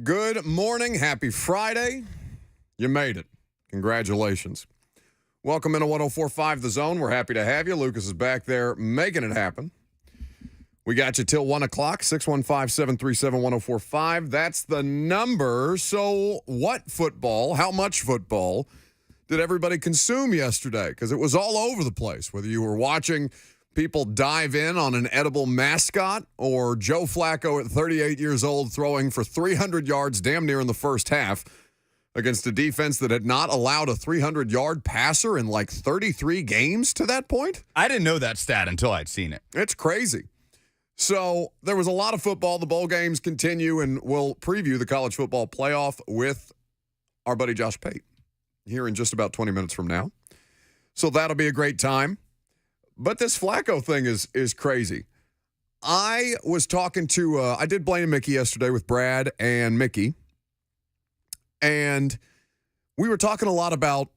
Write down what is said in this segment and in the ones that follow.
Good morning. Happy Friday. You made it. Congratulations. Welcome into 104.5 The Zone. We're happy to have you. Lucas is back there making it happen. We got you till 1 o'clock, 615-737-1045. That's the number. So what football, how much football did everybody consume yesterday? Because it was all over the place, whether you were watching people dive in on an edible mascot or Joe Flacco at 38 years old throwing for 300 yards damn near in the first half against a defense that had not allowed a 300-yard passer in like 33 games to that point. I didn't know that stat until I'd seen it. It's crazy. So there was a lot of football. The bowl games continue, and we'll preview the college football playoff with our buddy Josh Pate here in just about 20 minutes from now. So that'll be a great time. But this Flacco thing is crazy. I was talking to, I did Blaine and Mickey yesterday with Brad and Mickey. And we were talking a lot about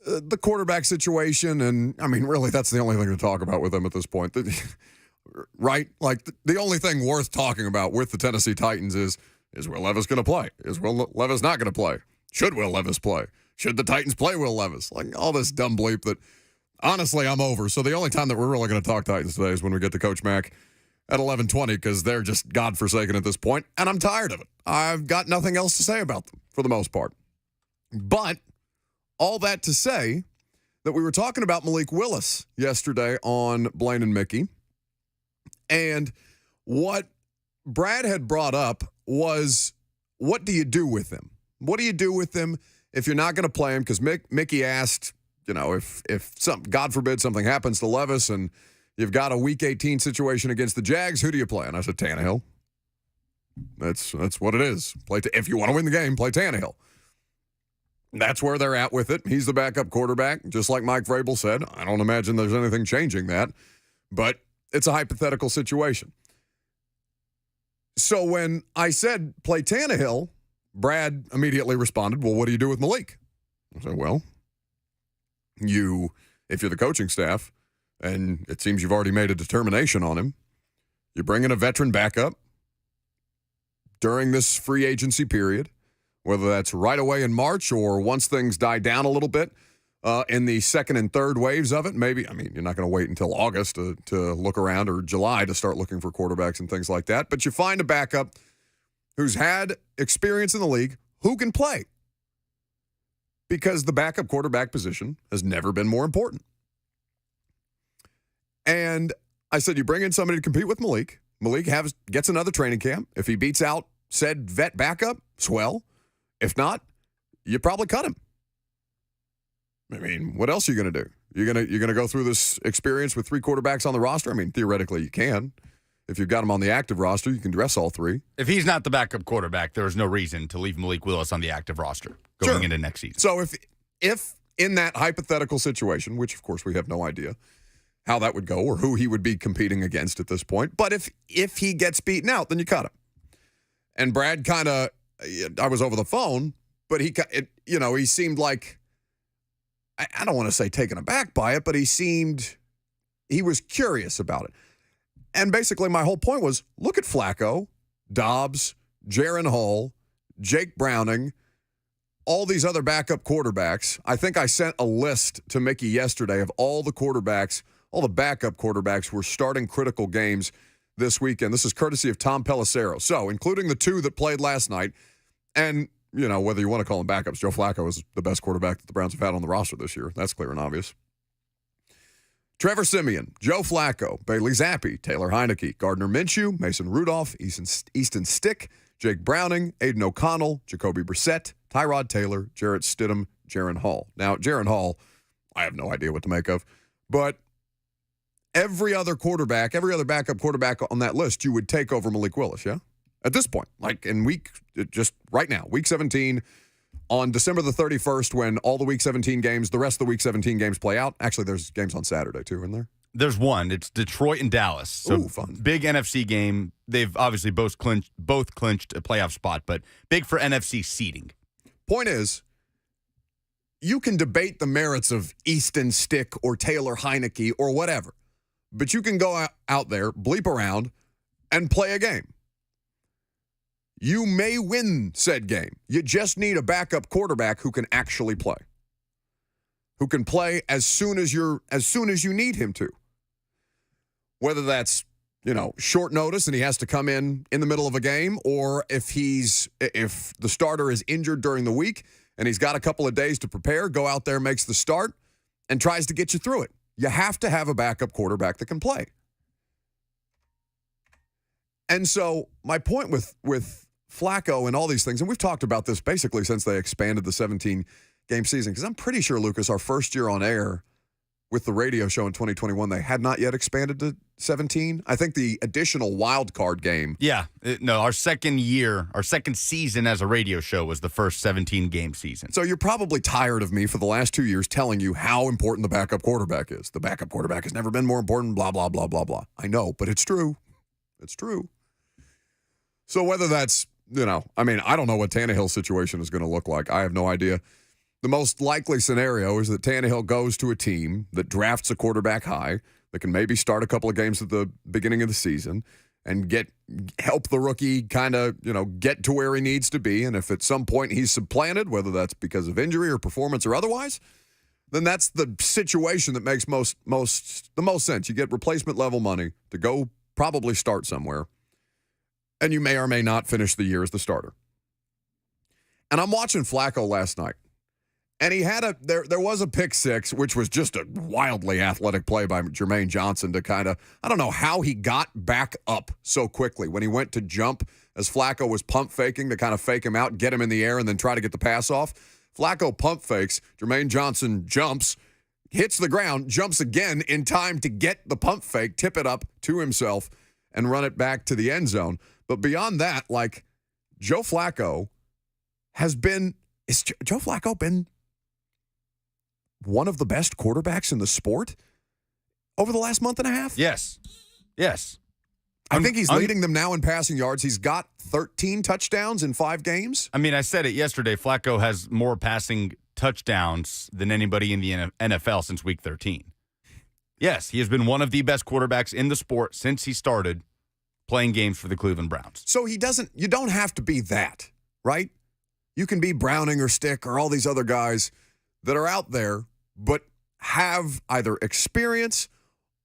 the quarterback situation. And, I mean, really, that's the only thing to talk about with them at this point. Right? Like, the only thing worth talking about with the Tennessee Titans is Will Levis going to play? Is Will Levis not going to play? Should Will Levis play? Should the Titans play Will Levis? Like, all this dumb bleep that, honestly, I'm over. So the only time that we're really going to talk Titans today is when we get to Coach Mack at 11:20 because they're just godforsaken at this point, and I'm tired of it. I've got nothing else to say about them for the most part. But all that to say that we were talking about Malik Willis yesterday on Blaine and Mickey, and what Brad had brought up was, what do you do with him? What do you do with him if you're not going to play him? Because Mickey asked, you know, if something, God forbid, something happens to Levis and you've got a Week 18 situation against the Jags, who do you play? And I said, Tannehill. That's what it is. If you want to win the game, play Tannehill. That's where they're at with it. He's the backup quarterback, just like Mike Vrabel said. I don't imagine there's anything changing that, but it's a hypothetical situation. So when I said play Tannehill, Brad immediately responded, well, what do you do with Malik? I said, well, if you're the coaching staff, and it seems you've already made a determination on him, you bring in a veteran backup during this free agency period, whether that's right away in March or once things die down a little bit in the second and third waves of it. Maybe, I mean, you're not going to wait until August to look around or July to start looking for quarterbacks and things like that. But you find a backup who's had experience in the league who can play, because the backup quarterback position has never been more important. And I said, you bring in somebody to compete with Malik. Malik gets another training camp. If he beats out said vet backup, swell. If not, you probably cut him. I mean, what else are you going to do? You're gonna go through this experience with three quarterbacks on the roster? I mean, theoretically, you can. If you've got him on the active roster, you can dress all three. If he's not the backup quarterback, there is no reason to leave Malik Willis on the active roster going into next season. So if in that hypothetical situation, which of course we have no idea how that would go or who he would be competing against at this point, but if he gets beaten out, then you cut him. And Brad kind of, I was over the phone, but he seemed like, I don't want to say taken aback by it, but he was curious about it. And basically my whole point was, look at Flacco, Dobbs, Jaron Hall, Jake Browning, all these other backup quarterbacks. I think I sent a list to Mickey yesterday of all the quarterbacks, all the backup quarterbacks who were starting critical games this weekend. This is courtesy of Tom Pelissero. So, including the two that played last night, and, you know, whether you want to call them backups, Joe Flacco is the best quarterback that the Browns have had on the roster this year. That's clear and obvious. Trevor Siemian, Joe Flacco, Bailey Zappi, Taylor Heineke, Gardner Minshew, Mason Rudolph, Easton Stick, Jake Browning, Aiden O'Connell, Jacoby Brissett, Tyrod Taylor, Jarrett Stidham, Jaron Hall. Now, Jaron Hall, I have no idea what to make of, but every other backup quarterback on that list you would take over Malik Willis, yeah? At this point, like just right now, Week 17, on December the 31st, when all the Week 17 games, the rest of the Week 17 games play out. Actually, there's games on Saturday, too, isn't there? There's one. It's Detroit and Dallas. So ooh, fun. Big NFC game. They've obviously both clinched a playoff spot, but big for NFC seeding. Point is, you can debate the merits of Easton Stick or Taylor Heineke or whatever, but you can go out there, bleep around, and play a game. you may win said game. You just need a backup quarterback who can actually play. Who can play as soon as you need him to. Whether that's, short notice and he has to come in the middle of a game, or if the starter is injured during the week and he's got a couple of days to prepare, go out there, makes the start, and tries to get you through it. You have to have a backup quarterback that can play. And so my point with Flacco and all these things, and we've talked about this basically since they expanded the 17-game season, because I'm pretty sure, Lucas, our first year on air with the radio show in 2021, they had not yet expanded to 17. I think the additional wild card game. Yeah. Our second season as a radio show was the first 17-game season. So you're probably tired of me for the last 2 years telling you how important the backup quarterback is. The backup quarterback has never been more important, blah, blah, blah, blah, blah. I know, but it's true. It's true. So whether that's, I don't know what Tannehill's situation is going to look like. I have no idea. The most likely scenario is that Tannehill goes to a team that drafts a quarterback high that can maybe start a couple of games at the beginning of the season and help the rookie kind of, get to where he needs to be. And if at some point he's supplanted, whether that's because of injury or performance or otherwise, then that's the situation that makes the most sense. You get replacement level money to go probably start somewhere, and you may or may not finish the year as the starter. And I'm watching Flacco last night. And he had there was a pick six, which was just a wildly athletic play by Jermaine Johnson to kind of, I don't know how he got back up so quickly when he went to jump as Flacco was pump faking to kind of fake him out, get him in the air, and then try to get the pass off. Flacco pump fakes, Jermaine Johnson jumps, hits the ground, jumps again in time to get the pump fake, tip it up to himself, and run it back to the end zone. But beyond that, Joe Flacco has been one of the best quarterbacks in the sport over the last month and a half? Yes. I think he's leading them now in passing yards. He's got 13 touchdowns in 5 games. I said it yesterday. Flacco has more passing touchdowns than anybody in the NFL since week 13. Yes, he has been one of the best quarterbacks in the sport since he started playing games for the Cleveland Browns. So you don't have to be that, right? You can be Browning or Stick or all these other guys that are out there, but have either experience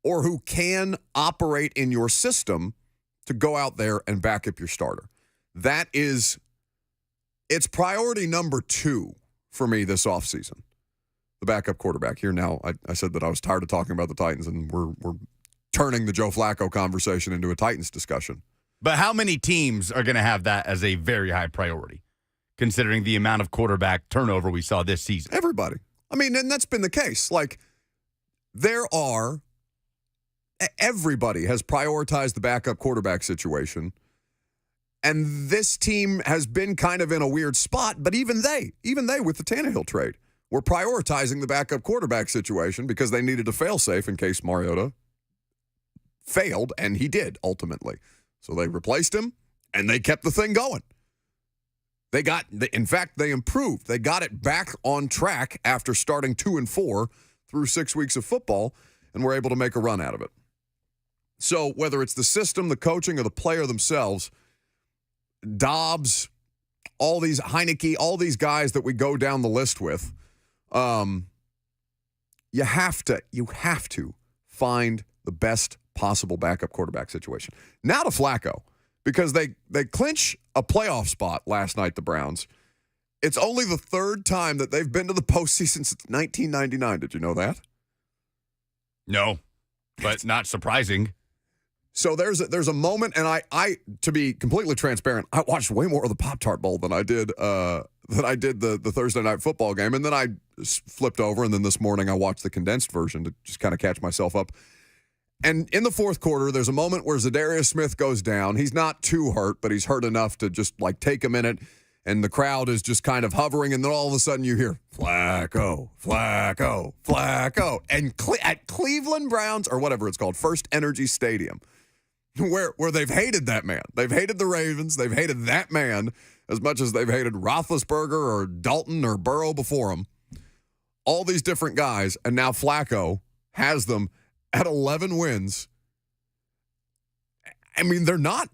or who can operate in your system to go out there and back up your starter. It's priority number 2 for me this offseason, the backup quarterback. Here now, I said that I was tired of talking about the Titans, and we're turning the Joe Flacco conversation into a Titans discussion. But how many teams are going to have that as a very high priority, considering the amount of quarterback turnover we saw this season? Everybody. And that's been the case. Everybody has prioritized the backup quarterback situation, and this team has been kind of in a weird spot, but even they with the Tannehill trade, were prioritizing the backup quarterback situation because they needed a fail-safe in case Mariota failed, and he did ultimately. So they replaced him, and they kept the thing going. In fact, they improved. They got it back on track after starting 2-4 through 6 weeks of football, and were able to make a run out of it. So whether it's the system, the coaching, or the player themselves, Dobbs, all these Heineke, all these guys that we go down the list with, you have to find the best possible backup quarterback situation. Now to Flacco. Because they clinch a playoff spot last night, the Browns. It's only the 3rd time that they've been to the postseason since 1999. Did you know that? No, but not surprising. So there's a moment, and I to be completely transparent, I watched way more of the Pop-Tart Bowl than I did the Thursday night football game, and then I flipped over, and then this morning I watched the condensed version to just kind of catch myself up. And in the 4th quarter, there's a moment where Zadarius Smith goes down. He's not too hurt, but he's hurt enough to just take a minute, and the crowd is just kind of hovering, and then all of a sudden you hear, Flacco, Flacco, Flacco. And at Cleveland Browns, or whatever it's called, First Energy Stadium, where they've hated that man. They've hated the Ravens. They've hated that man as much as they've hated Roethlisberger or Dalton or Burrow before him. All these different guys, and now Flacco has them at 11 wins. I mean, they're not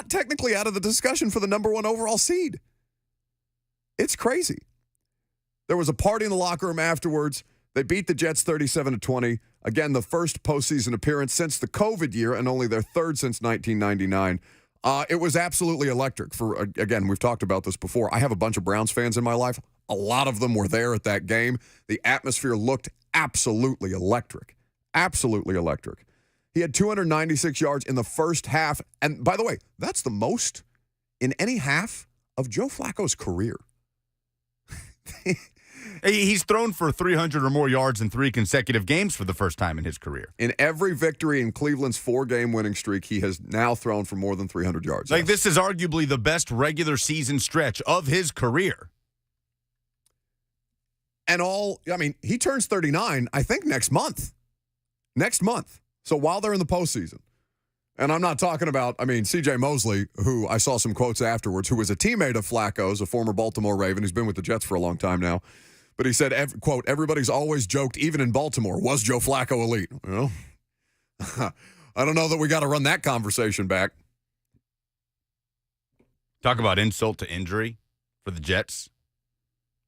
technically out of the discussion for the number 1 overall seed. It's crazy. There was a party in the locker room afterwards. They beat the Jets 37-20. Again, the first postseason appearance since the COVID year and only their third since 1999. It was absolutely electric. Again, we've talked about this before. I have a bunch of Browns fans in my life. A lot of them were there at that game. The atmosphere looked absolutely electric. Absolutely electric. He had 296 yards in the first half. And by the way, that's the most in any half of Joe Flacco's career. He's thrown for 300 or more yards in 3 consecutive games for the first time in his career. In every victory in Cleveland's 4-game winning streak, he has now thrown for more than 300 yards. Like, This is arguably the best regular season stretch of his career. And he turns 39, I think, next month. Next month. So while they're in the postseason. And I'm not talking about, C.J. Mosley, who I saw some quotes afterwards, who was a teammate of Flacco's, a former Baltimore Raven, who's been with the Jets for a long time now. But he said, quote, everybody's always joked, even in Baltimore, was Joe Flacco elite? Well, I don't know that we got to run that conversation back. Talk about insult to injury for the Jets.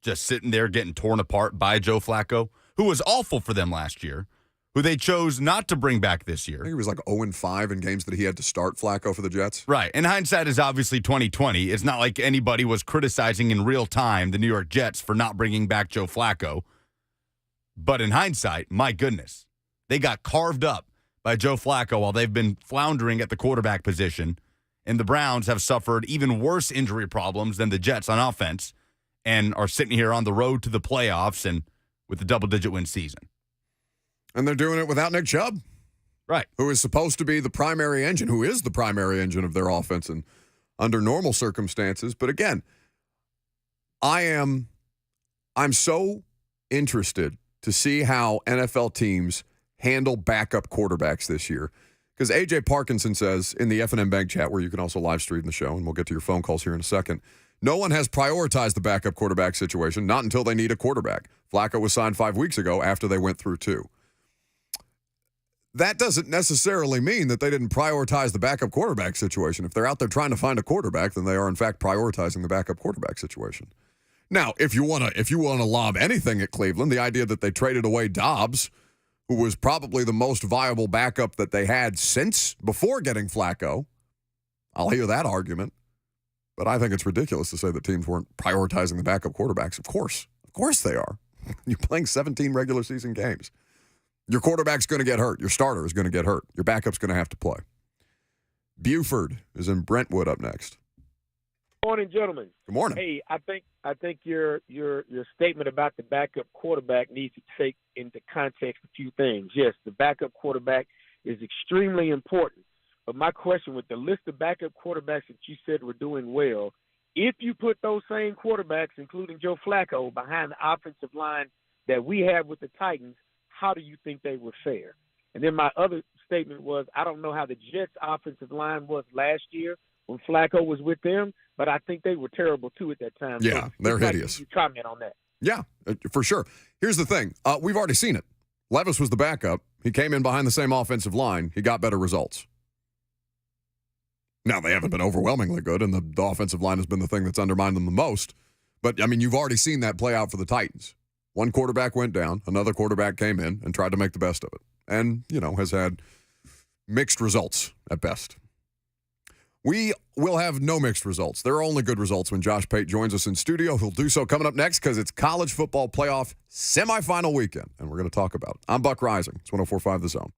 Just sitting there getting torn apart by Joe Flacco, who was awful for them last year, who they chose not to bring back this year. I think he was like 0-5 in games that he had to start Flacco for the Jets. Right. And hindsight is obviously 2020. It's not like anybody was criticizing in real time the New York Jets for not bringing back Joe Flacco. But in hindsight, my goodness, they got carved up by Joe Flacco while they've been floundering at the quarterback position. And the Browns have suffered even worse injury problems than the Jets on offense and are sitting here on the road to the playoffs and with a double-digit win season. And they're doing it without Nick Chubb. Right. Who is supposed to be the primary engine, who is the primary engine of their offense and under normal circumstances. But again, I'm so interested to see how NFL teams handle backup quarterbacks this year. Because A.J. Parkinson says in the F&M Bank chat, where you can also live stream the show, and we'll get to your phone calls here in a second, no one has prioritized the backup quarterback situation, not until they need a quarterback. Flacco was signed 5 weeks ago after they went through 2. That doesn't necessarily mean that they didn't prioritize the backup quarterback situation. If they're out there trying to find a quarterback, then they are in fact prioritizing the backup quarterback situation. Now, if you want to lob anything at Cleveland, the idea that they traded away Dobbs, who was probably the most viable backup that they had since before getting Flacco, I'll hear that argument. But I think it's ridiculous to say that teams weren't prioritizing the backup quarterbacks. Of course they are. You're playing 17 regular season games. Your quarterback's going to get hurt. Your starter is going to get hurt. Your backup's going to have to play. Buford is in Brentwood up next. Morning, gentlemen. Good morning. Hey, I think your statement about the backup quarterback needs to take into context a few things. Yes, the backup quarterback is extremely important. But my question, with the list of backup quarterbacks that you said were doing well, if you put those same quarterbacks, including Joe Flacco, behind the offensive line that we have with the Titans, how do you think they would fare? And then my other statement was, I don't know how the Jets' offensive line was last year when Flacco was with them, but I think they were terrible, too, at that time. Yeah, so they're hideous. You comment on that. Yeah, for sure. Here's the thing. We've already seen it. Levis was the backup. He came in behind the same offensive line. He got better results. Now, they haven't been overwhelmingly good, and the offensive line has been the thing that's undermined them the most. But, you've already seen that play out for the Titans. One quarterback went down, another quarterback came in and tried to make the best of it. And, has had mixed results at best. We will have no mixed results. There are only good results when Josh Pate joins us in studio. He'll do so coming up next because it's college football playoff semifinal weekend, and we're going to talk about it. I'm Buck Rising. It's 104.5 The Zone.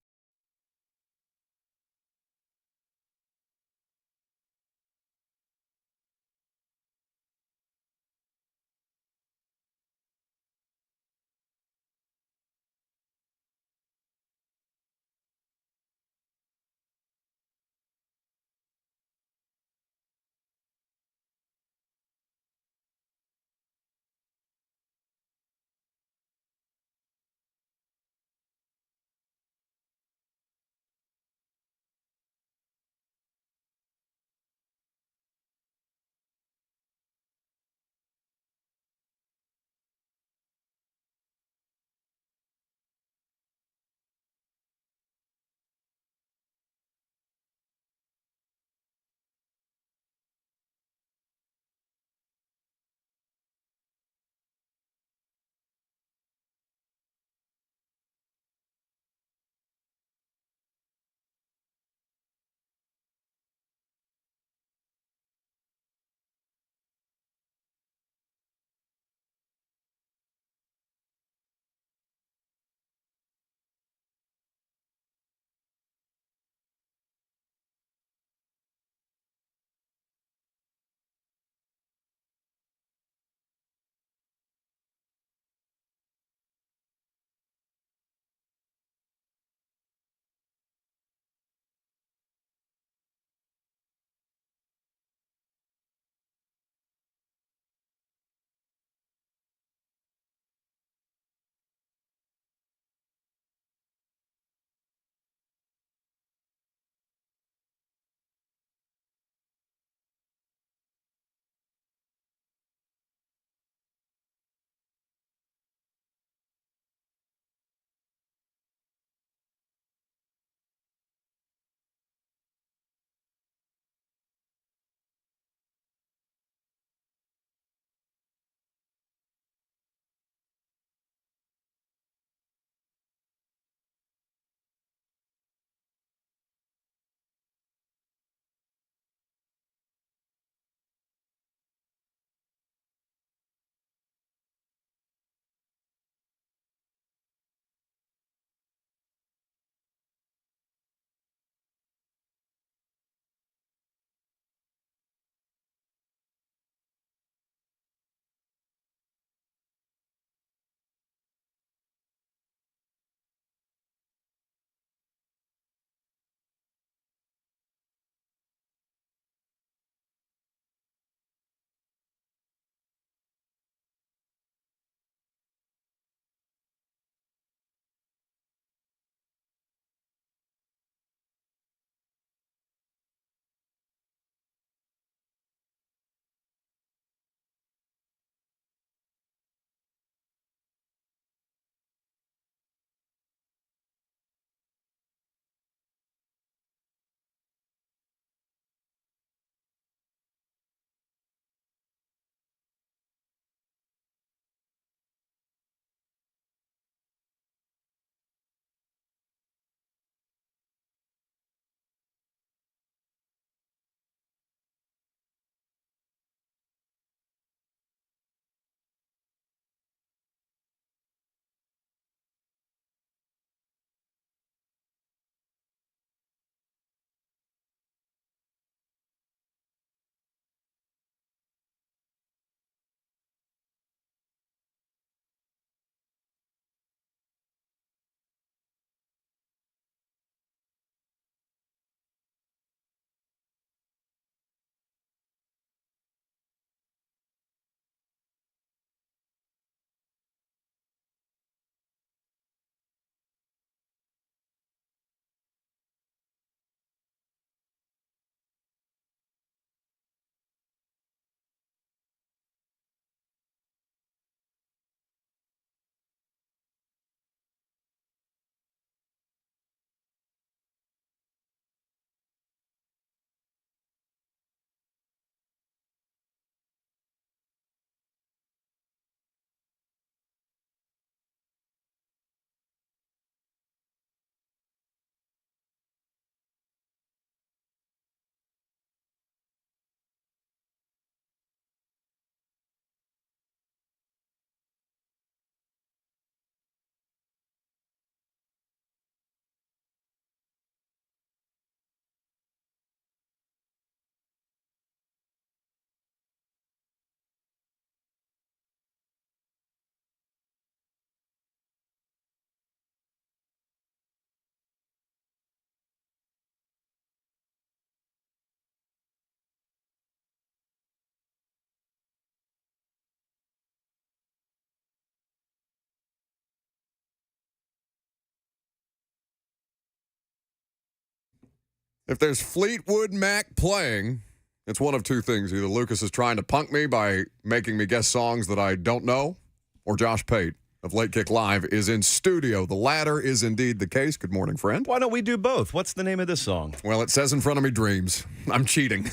If there's Fleetwood Mac playing, it's one of two things. Either Lucas is trying to punk me by making me guess songs that I don't know, or Josh Pate of Late Kick Live is in studio. The latter is indeed the case. Good morning, friend. Why don't we do both? What's the name of this song? Well, it says in front of me, Dreams. I'm cheating.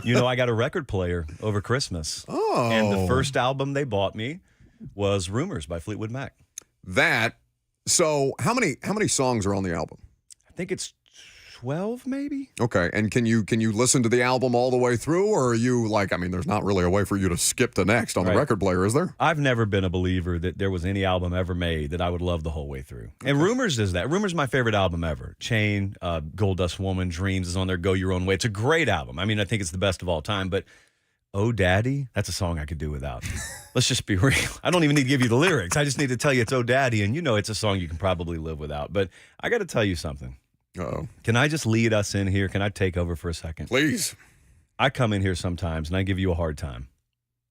You know, I got a record player over Christmas. Oh. And the first album they bought me was Rumors by Fleetwood Mac. So how many songs are on the album? I think it's 12, maybe? Okay, and can you listen to the album all the way through, or are you like, I mean, there's not really a way for you to skip to next on the record player, is there? I've never been a believer that there was any album ever made that I would love the whole way through. And Rumors is that. Rumors is my favorite album ever. Chain, Gold Dust Woman, Dreams is on there, Go Your Own Way. It's a great album. I mean, I think it's the best of all time, but Oh Daddy, that's a song I could do without. Let's just be real. I don't even need to give you the lyrics. I just need to tell you it's Oh Daddy, and you know it's a song you can probably live without. But I got to tell you something. Uh-oh. Can I just lead us in here? Can I take over for a second? Please. I come in here sometimes and I give you a hard time.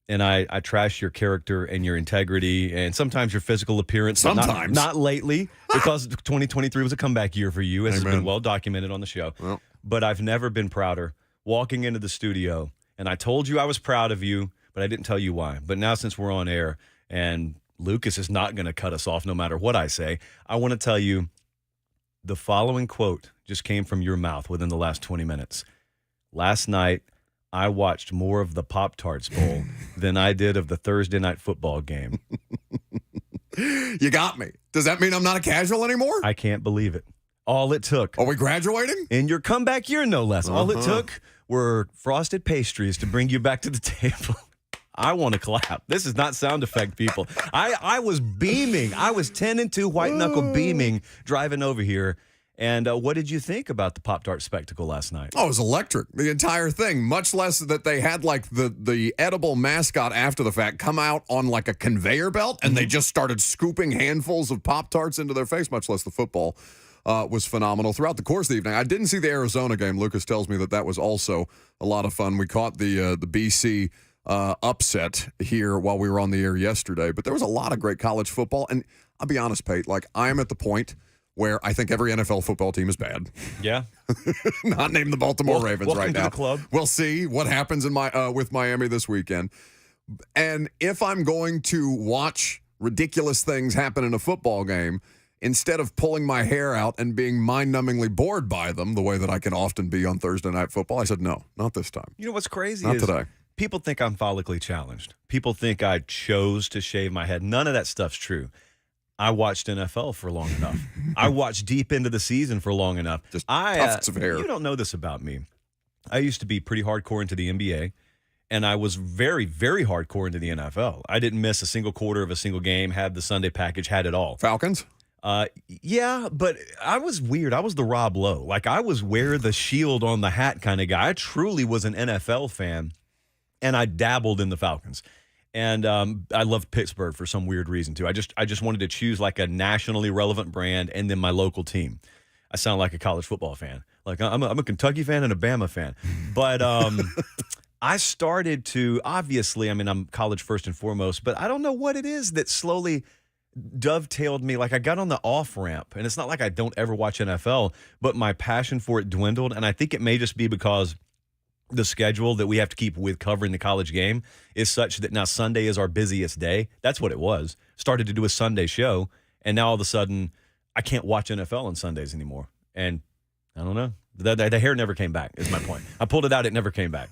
And I trash your character and your integrity and sometimes your physical appearance. Sometimes. Not lately, because 2023 was a comeback year for you, as has been well documented on the show. Well. But I've never been prouder walking into the studio. And I told you I was proud of you, but I didn't tell you why. But now since we're on air and Lucas is not going to cut us off no matter what I say, I want to tell you the following quote just came from your mouth within the last 20 minutes. Last night, I watched more of the Pop-Tarts Bowl than I did of the Thursday night football game. You got me. Does that mean I'm not a casual anymore? I can't believe it. All it took. Are we graduating? In your comeback year, no less. All it took were frosted pastries to bring you back to the table. I want to clap. This is not sound effect, people. I was beaming. I was 10-2 white knuckle beaming driving over here. And what did you think about the Pop-Tart spectacle last night? Oh, it was electric. The entire thing. Much less that they had like the edible mascot after the fact come out on like a conveyor belt and they just started scooping handfuls of Pop-Tarts into their face, much less the football. Was phenomenal throughout the course of the evening. I didn't see the Arizona game. Lucas tells me that was also a lot of fun. We caught the BC upset here while we were on the air yesterday, but there was a lot of great college football. And I'll be honest, Pate, like I'm at the point where I think every NFL football team is bad. Yeah. Not named the Baltimore Ravens right now. To the club. We'll see what happens in with Miami this weekend. And if I'm going to watch ridiculous things happen in a football game, instead of pulling my hair out and being mind-numbingly bored by them the way that I can often be on Thursday Night Football, I said, no, not this time. You know what's crazy Not is today. People think I'm follically challenged. People think I chose to shave my head. None of that stuff's true. I watched NFL for long enough. I watched deep into the season for long enough. Just tufts of hair. You don't know this about me. I used to be pretty hardcore into the NBA, and I was very, very hardcore into the NFL. I didn't miss a single quarter of a single game, had the Sunday package, had it all. Falcons? Yeah, but I was weird. I was the Rob Lowe. Like, I was wear the shield on the hat kind of guy. I truly was an NFL fan, and I dabbled in the Falcons. And I loved Pittsburgh for some weird reason, too. I just wanted to choose, like, a nationally relevant brand and then my local team. I sound like a college football fan. Like, I'm a Kentucky fan and a Bama fan. But I started to, obviously, I mean, I'm college first and foremost, but I don't know what it is that slowly dovetailed me. Like I got on the off ramp, and it's not like I don't ever watch NFL, but my passion for it dwindled. And I think it may just be because the schedule that we have to keep with covering the college game is such that now Sunday is our busiest day. That's what it was. Started to do a Sunday show, and now all of a sudden I can't watch NFL on Sundays anymore. And I don't know. The hair never came back is my point. I pulled it out. It never came back.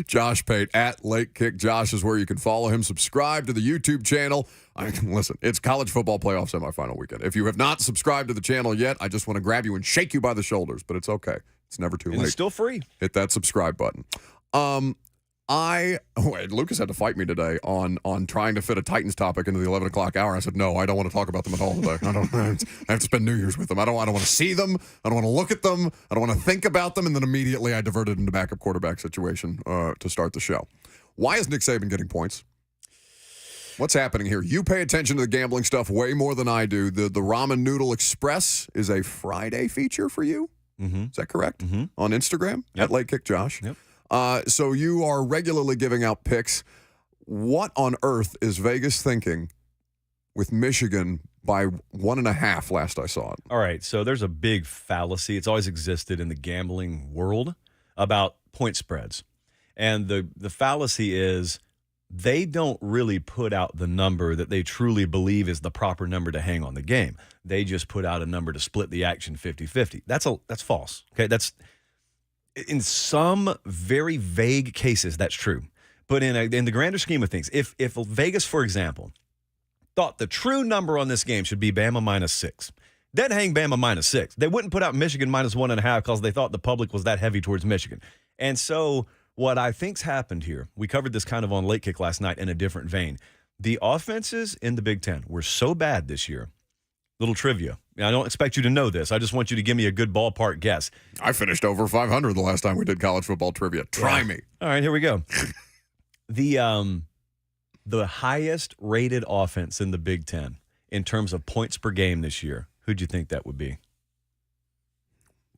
Josh Pate at Late Kick Josh is where you can follow him. Subscribe to the YouTube channel. Listen, it's college football playoff semifinal weekend. If you have not subscribed to the channel yet, I just want to grab you and shake you by the shoulders, but it's okay. It's never too late. It's still free. Hit that subscribe button. Lucas had to fight me today on trying to fit a Titans topic into the 11 o'clock hour. I said, no, I don't want to talk about them at all today. I have to spend New Year's with them. I don't want to see them. I don't want to look at them. I don't want to think about them. And then immediately I diverted into backup quarterback situation to start the show. Why is Nick Saban getting points? What's happening here? You pay attention to the gambling stuff way more than I do. The Ramen Noodle Express is a Friday feature for you. Mm-hmm. Is that correct? Mm-hmm. On Instagram at Late Kick Josh. Yep. So you are regularly giving out picks. What on earth is Vegas thinking with Michigan by 1.5 last I saw it. All right, so there's a big fallacy. It's always existed in the gambling world about point spreads. And the fallacy is they don't really put out the number that they truly believe is the proper number to hang on the game. They just put out a number to split the action 50-50. That's false. Okay, that's in some very vague cases that's true. But in the grander scheme of things, if Vegas, for example, thought the true number on this game should be Bama -6, they'd hang Bama -6. They wouldn't put out Michigan -1.5 because they thought the public was that heavy towards Michigan. And so what I think's happened here, we covered this kind of on Late Kick last night in a different vein. The offenses in the Big Ten were so bad this year. Little trivia. I don't expect you to know this. I just want you to give me a good ballpark guess. I finished over 500 the last time we did college football trivia. Try me. All right, here we go. The highest rated offense in the Big Ten in terms of points per game this year, who'd you think that would be?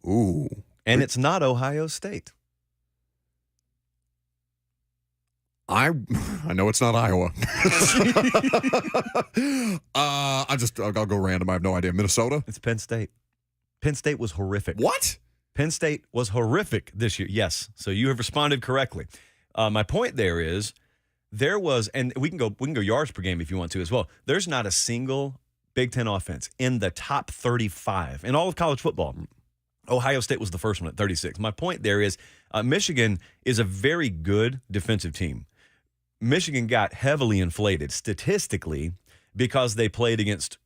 Ooh. And it's not Ohio State. I know it's not Iowa. I'll go random. I have no idea. Minnesota? It's Penn State. Penn State was horrific. What? Penn State was horrific this year. Yes. So you have responded correctly. My point there is there was, and we can go yards per game if you want to as well. There's not a single Big Ten offense in the top 35 in all of college football. Ohio State was the first one at 36. My point there is Michigan is a very good defensive team. Michigan got heavily inflated statistically because they played against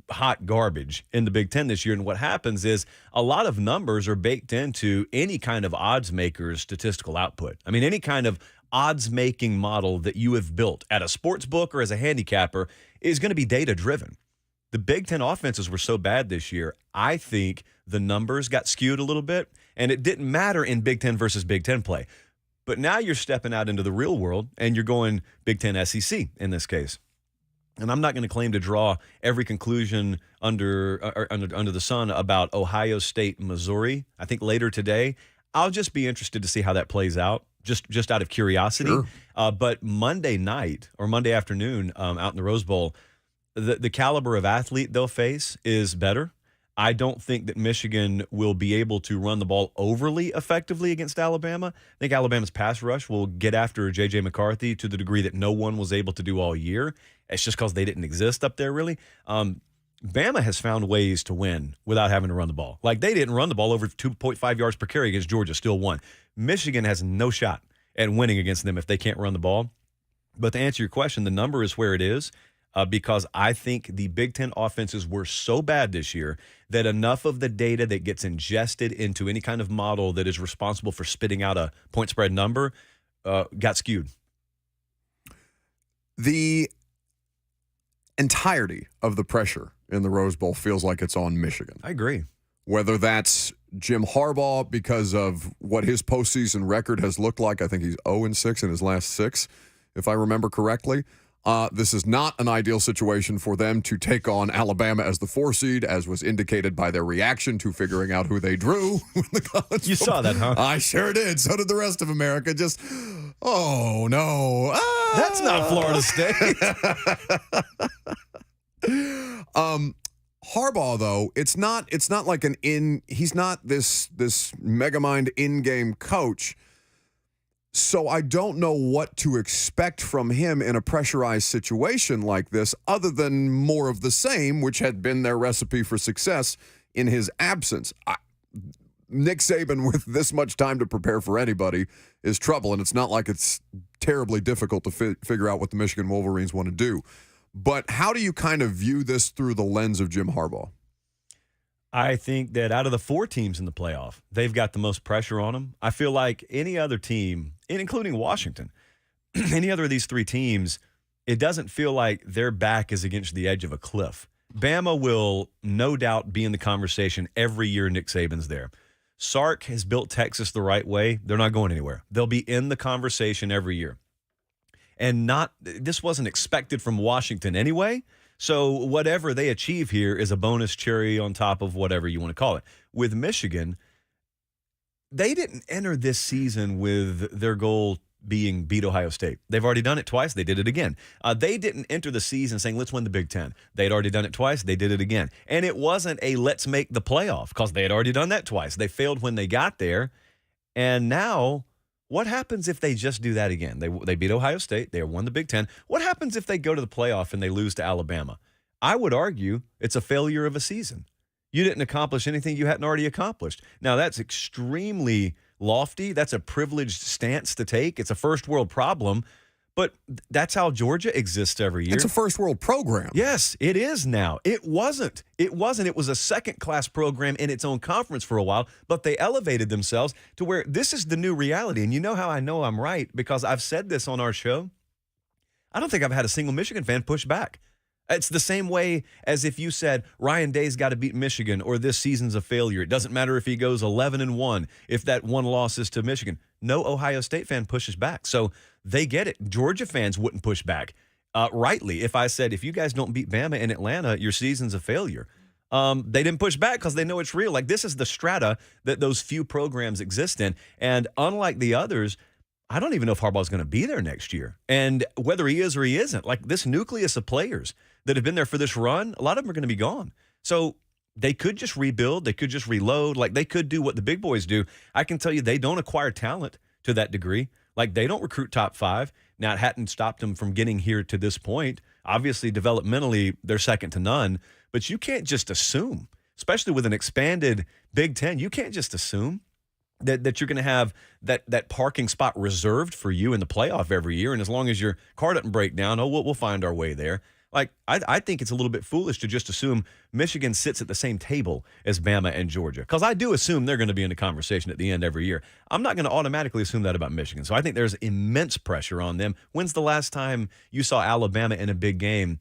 hot garbage in the Big Ten this year. And what happens is a lot of numbers are baked into any kind of odds maker's statistical output. I mean, any kind of odds making model that you have built at a sports book or as a handicapper is going to be data driven. The Big Ten offenses were so bad this year, I think the numbers got skewed a little bit, and it didn't matter in Big Ten versus Big Ten play. But now you're stepping out into the real world, and you're going Big Ten SEC in this case. And I'm not going to claim to draw every conclusion under the sun about Ohio State, Missouri. I think later today, I'll just be interested to see how that plays out, just out of curiosity. Sure. But Monday night or Monday afternoon out in the Rose Bowl, the caliber of athlete they'll face is better. I don't think that Michigan will be able to run the ball overly effectively against Alabama. I think Alabama's pass rush will get after J.J. McCarthy to the degree that no one was able to do all year. It's just because they didn't exist up there, really. Bama has found ways to win without having to run the ball. Like, they didn't run the ball over 2.5 yards per carry against Georgia, still won. Michigan has no shot at winning against them if they can't run the ball. But to answer your question, the number is where it is. Because I think the Big Ten offenses were so bad this year that enough of the data that gets ingested into any kind of model that is responsible for spitting out a point spread number got skewed. The entirety of the pressure in the Rose Bowl feels like it's on Michigan. I agree. Whether that's Jim Harbaugh because of what his postseason record has looked like. I think he's 0-6 in his last 6, if I remember correctly. This is not an ideal situation for them to take on Alabama as the 4 seed, as was indicated by their reaction to figuring out who they drew. You saw that, huh? I sure did. So did the rest of America. Just, oh, no. That's not Florida State. Harbaugh, though, it's not like he's not this megamind in-game coach. So I don't know what to expect from him in a pressurized situation like this, other than more of the same, which had been their recipe for success in his absence. Nick Saban, with this much time to prepare for anybody, is trouble, and it's not like it's terribly difficult to figure out what the Michigan Wolverines want to do. But how do you kind of view this through the lens of Jim Harbaugh? I think that out of the 4 teams in the playoff, they've got the most pressure on them. I feel like any other team, including Washington, any other of these 3 teams, it doesn't feel like their back is against the edge of a cliff. Bama will no doubt be in the conversation every year Nick Saban's there. Sark has built Texas the right way. They're not going anywhere. They'll be in the conversation every year. And this wasn't expected from Washington anyway. So whatever they achieve here is a bonus cherry on top of whatever you want to call it. With Michigan, they didn't enter this season with their goal being beat Ohio State. They've already done it twice. They did it again. They didn't enter the season saying, let's win the Big Ten. They'd already done it twice. They did it again. And it wasn't a let's make the playoff because they had already done that twice. They failed when they got there. And now, what happens if they just do that again? They beat Ohio State. They won the Big Ten. What happens if they go to the playoff and they lose to Alabama? I would argue it's a failure of a season. You didn't accomplish anything you hadn't already accomplished. Now, that's extremely lofty. That's a privileged stance to take. It's a first world problem, but that's how Georgia exists every year. It's a first world program. Yes, it is now. It wasn't. It was a second-class program in its own conference for a while, but they elevated themselves to where this is the new reality. And you know how I know I'm right? Because I've said this on our show. I don't think I've had a single Michigan fan push back. It's the same way as if you said Ryan Day's got to beat Michigan or this season's a failure. It doesn't matter if he goes 11-1, if that one loss is to Michigan. No Ohio State fan pushes back. So they get it. Georgia fans wouldn't push back. Rightly, if I said, if you guys don't beat Bama in Atlanta, your season's a failure. They didn't push back because they know it's real. Like, this is the strata that those few programs exist in. And unlike the others, I don't even know if Harbaugh's going to be there next year. And whether he is or he isn't, like this nucleus of players that have been there for this run, a lot of them are going to be gone. So they could just rebuild. They could just reload. Like, they could do what the big boys do. I can tell you they don't acquire talent to that degree. Like, they don't recruit top five. Now, it hadn't stopped them from getting here to this point. Obviously, developmentally, they're second to none. But you can't just assume, especially with an expanded Big Ten, you can't just assume that you're going to have that parking spot reserved for you in the playoff every year. And as long as your car doesn't break down, we'll find our way there. Like, I think it's a little bit foolish to just assume Michigan sits at the same table as Bama and Georgia, because I do assume they're going to be in the conversation at the end every year. I'm not going to automatically assume that about Michigan. So I think there's immense pressure on them. When's the last time you saw Alabama in a big game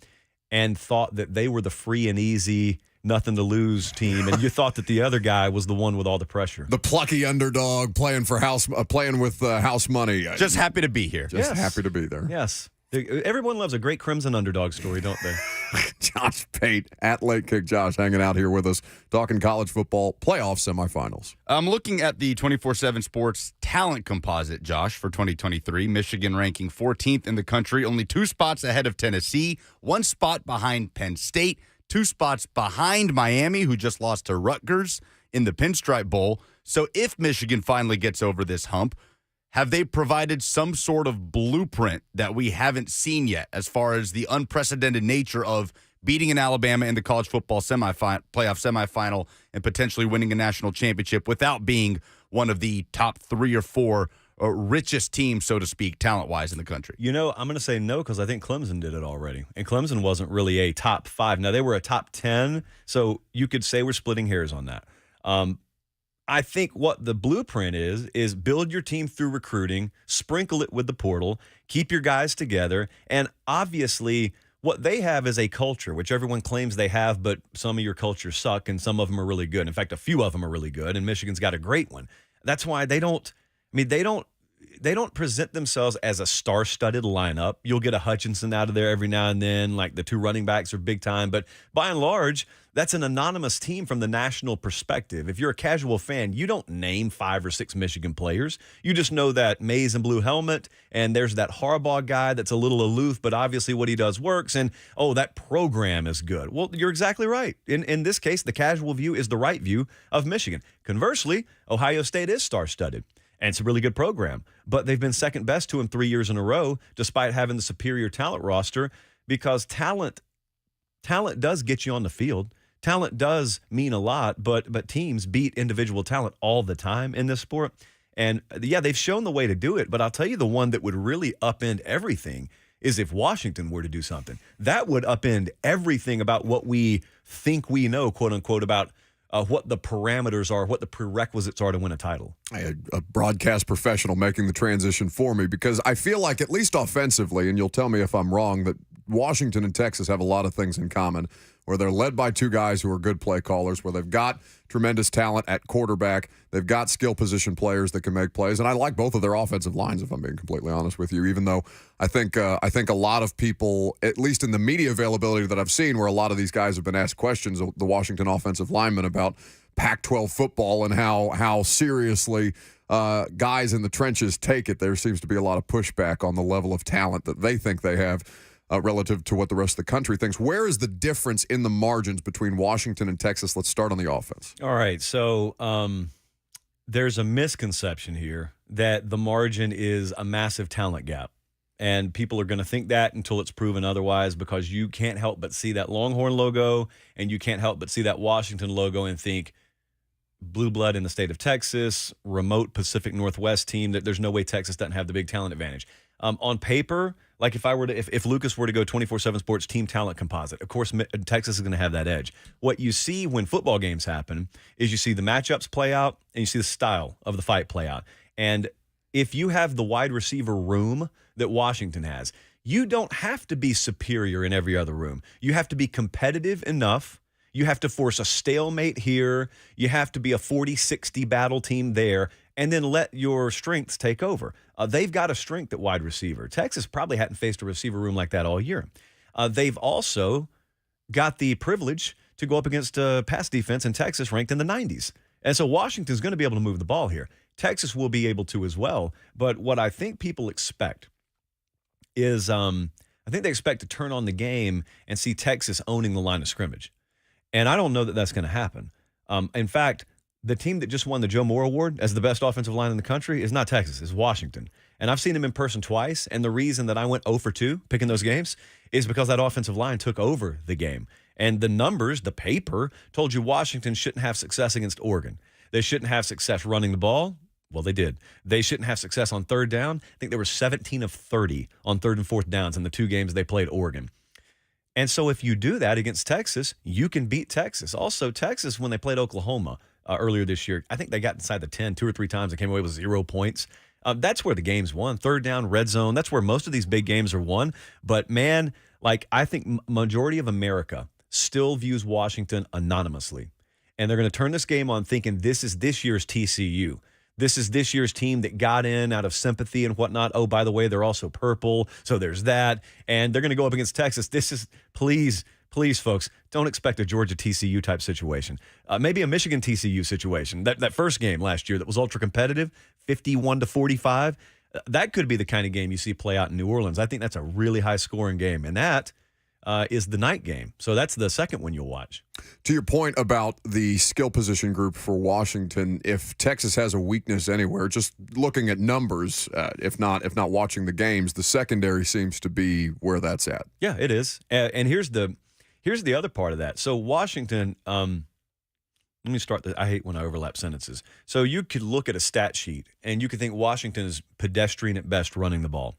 and thought that they were the free and easy, nothing to lose team, and you thought that the other guy was the one with all the pressure? The plucky underdog playing with house money. Just happy to be here. Just happy to be there. Yes. Everyone loves a great Crimson underdog story, don't they? Josh Pate at Late Kick Josh hanging out here with us, talking college football playoff semifinals. I'm looking at the 24/7 Sports talent composite, Josh, for 2023. Michigan ranking 14th in the country, only 2 spots ahead of Tennessee, 1 spot behind Penn State, 2 spots behind Miami, who just lost to Rutgers in the Pinstripe Bowl. So if Michigan finally gets over this hump, have they provided some sort of blueprint that we haven't seen yet as far as the unprecedented nature of beating an Alabama in the college football playoff semifinal and potentially winning a national championship without being one of the top 3 or 4 richest teams, so to speak, talent-wise in the country? You know, I'm going to say no because I think Clemson did it already. And Clemson wasn't really a top 5. Now, they were a top 10, so you could say we're splitting hairs on that. I think what the blueprint is build your team through recruiting, sprinkle it with the portal, keep your guys together, and obviously what they have is a culture, which everyone claims they have, but some of your cultures suck and some of them are really good. In fact, a few of them are really good, and Michigan's got a great one. That's why they don't present themselves as a star-studded lineup. You'll get a Hutchinson out of there every now and then, like the 2 running backs are big time, but by and large, that's an anonymous team from the national perspective. If you're a casual fan, you don't name 5 or 6 Michigan players. You just know that maize and blue helmet, and there's that Harbaugh guy that's a little aloof, but obviously what he does works, and, oh, that program is good. Well, you're exactly right. In this case, the casual view is the right view of Michigan. Conversely, Ohio State is star-studded. And it's a really good program. But they've been second best to him 3 years in a row, despite having the superior talent roster, because talent does get you on the field. Talent does mean a lot, but teams beat individual talent all the time in this sport. And, yeah, they've shown the way to do it. But I'll tell you the one that would really upend everything is if Washington were to do something. That would upend everything about what we think we know, quote unquote, about what the parameters are, what the prerequisites are to win a title. I had a broadcast professional making the transition for me, because I feel like, at least offensively, and you'll tell me if I'm wrong, that Washington and Texas have a lot of things in common, where they're led by 2 guys who are good play callers, where they've got tremendous talent at quarterback. They've got skill position players that can make plays. And I like both of their offensive lines, if I'm being completely honest with you, even though I think a lot of people, at least in the media availability that I've seen, where a lot of these guys have been asked questions, the Washington offensive linemen, about Pac-12 football and how seriously guys in the trenches take it, there seems to be a lot of pushback on the level of talent that they think they have relative to what the rest of the country thinks. Where is the difference in the margins between Washington and Texas? Let's start on the offense. All right, so there's a misconception here that the margin is a massive talent gap. And people are going to think that until it's proven otherwise, because you can't help but see that Longhorn logo and you can't help but see that Washington logo and think blue blood in the state of Texas, remote Pacific Northwest team, that there's no way Texas doesn't have the big talent advantage. On paper, like if Lucas were to go 24/7 Sports team talent composite, of course Texas is going to have that edge. What you see when football games happen is you see the matchups play out and you see the style of the fight play out. And if you have the wide receiver room that Washington has, you don't have to be superior in every other room. You have to be competitive enough. You have to force a stalemate here. You have to be a 40-60 battle team there, and then let your strengths take over. They've got a strength at wide receiver. Texas probably hadn't faced a receiver room like that all year. They've also got the privilege to go up against a pass defense in Texas ranked in the 90s. And so Washington's going to be able to move the ball here. Texas will be able to as well. But what I think people expect is I think they expect to turn on the game and see Texas owning the line of scrimmage. And I don't know that that's going to happen. In fact, the team that just won the Joe Moore Award as the best offensive line in the country is not Texas, it's Washington. And I've seen them in person twice, and the reason that I went 0 for 2 picking those games is because that offensive line took over the game. And the numbers, the paper, told you Washington shouldn't have success against Oregon. They shouldn't have success running the ball. Well, they did. They shouldn't have success on third down. I think they were 17 of 30 on third and fourth downs in the 2 games they played Oregon. And so if you do that against Texas, you can beat Texas. Also, Texas, when they played Oklahoma earlier this year, I think they got inside the 10 2 or 3 times and came away with 0 points. That's where the game's won. Third down, red zone. That's where most of these big games are won. But, man, I think majority of America still views Washington anonymously. And they're going to turn this game on thinking this is this year's TCU. This is this year's team that got in out of sympathy and whatnot. Oh, by the way, they're also purple, so there's that. And they're going to go up against Texas. This is, please, folks, don't expect a Georgia TCU type situation. Maybe a Michigan TCU situation. That first game last year that was ultra competitive, 51-45. That could be the kind of game you see play out in New Orleans. I think that's a really high scoring game, and that is the night game. So that's the second one you'll watch. To your point about the skill position group for Washington, if Texas has a weakness anywhere, just looking at numbers, if not watching the games, the secondary seems to be where that's at. Yeah, it is. And here's the other part of that. So Washington, let me start. I hate when I overlap sentences. So you could look at a stat sheet and you could think Washington is pedestrian at best running the ball.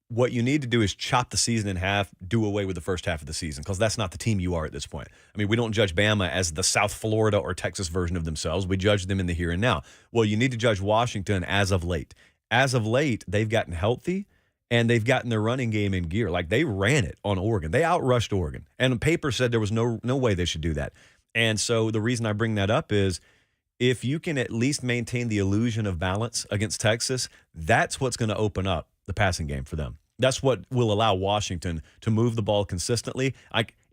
What you need to do is chop the season in half, do away with the first half of the season, because that's not the team you are at this point. I mean, we don't judge Bama as the South Florida or Texas version of themselves. We judge them in the here and now. Well, you need to judge Washington as of late. As of late, they've gotten healthy, and they've gotten their running game in gear. Like, they ran it on Oregon. They outrushed Oregon. And the paper said there was no way they should do that. And so the reason I bring that up is if you can at least maintain the illusion of balance against Texas, that's what's going to open up the passing game for them. That's what will allow Washington to move the ball consistently.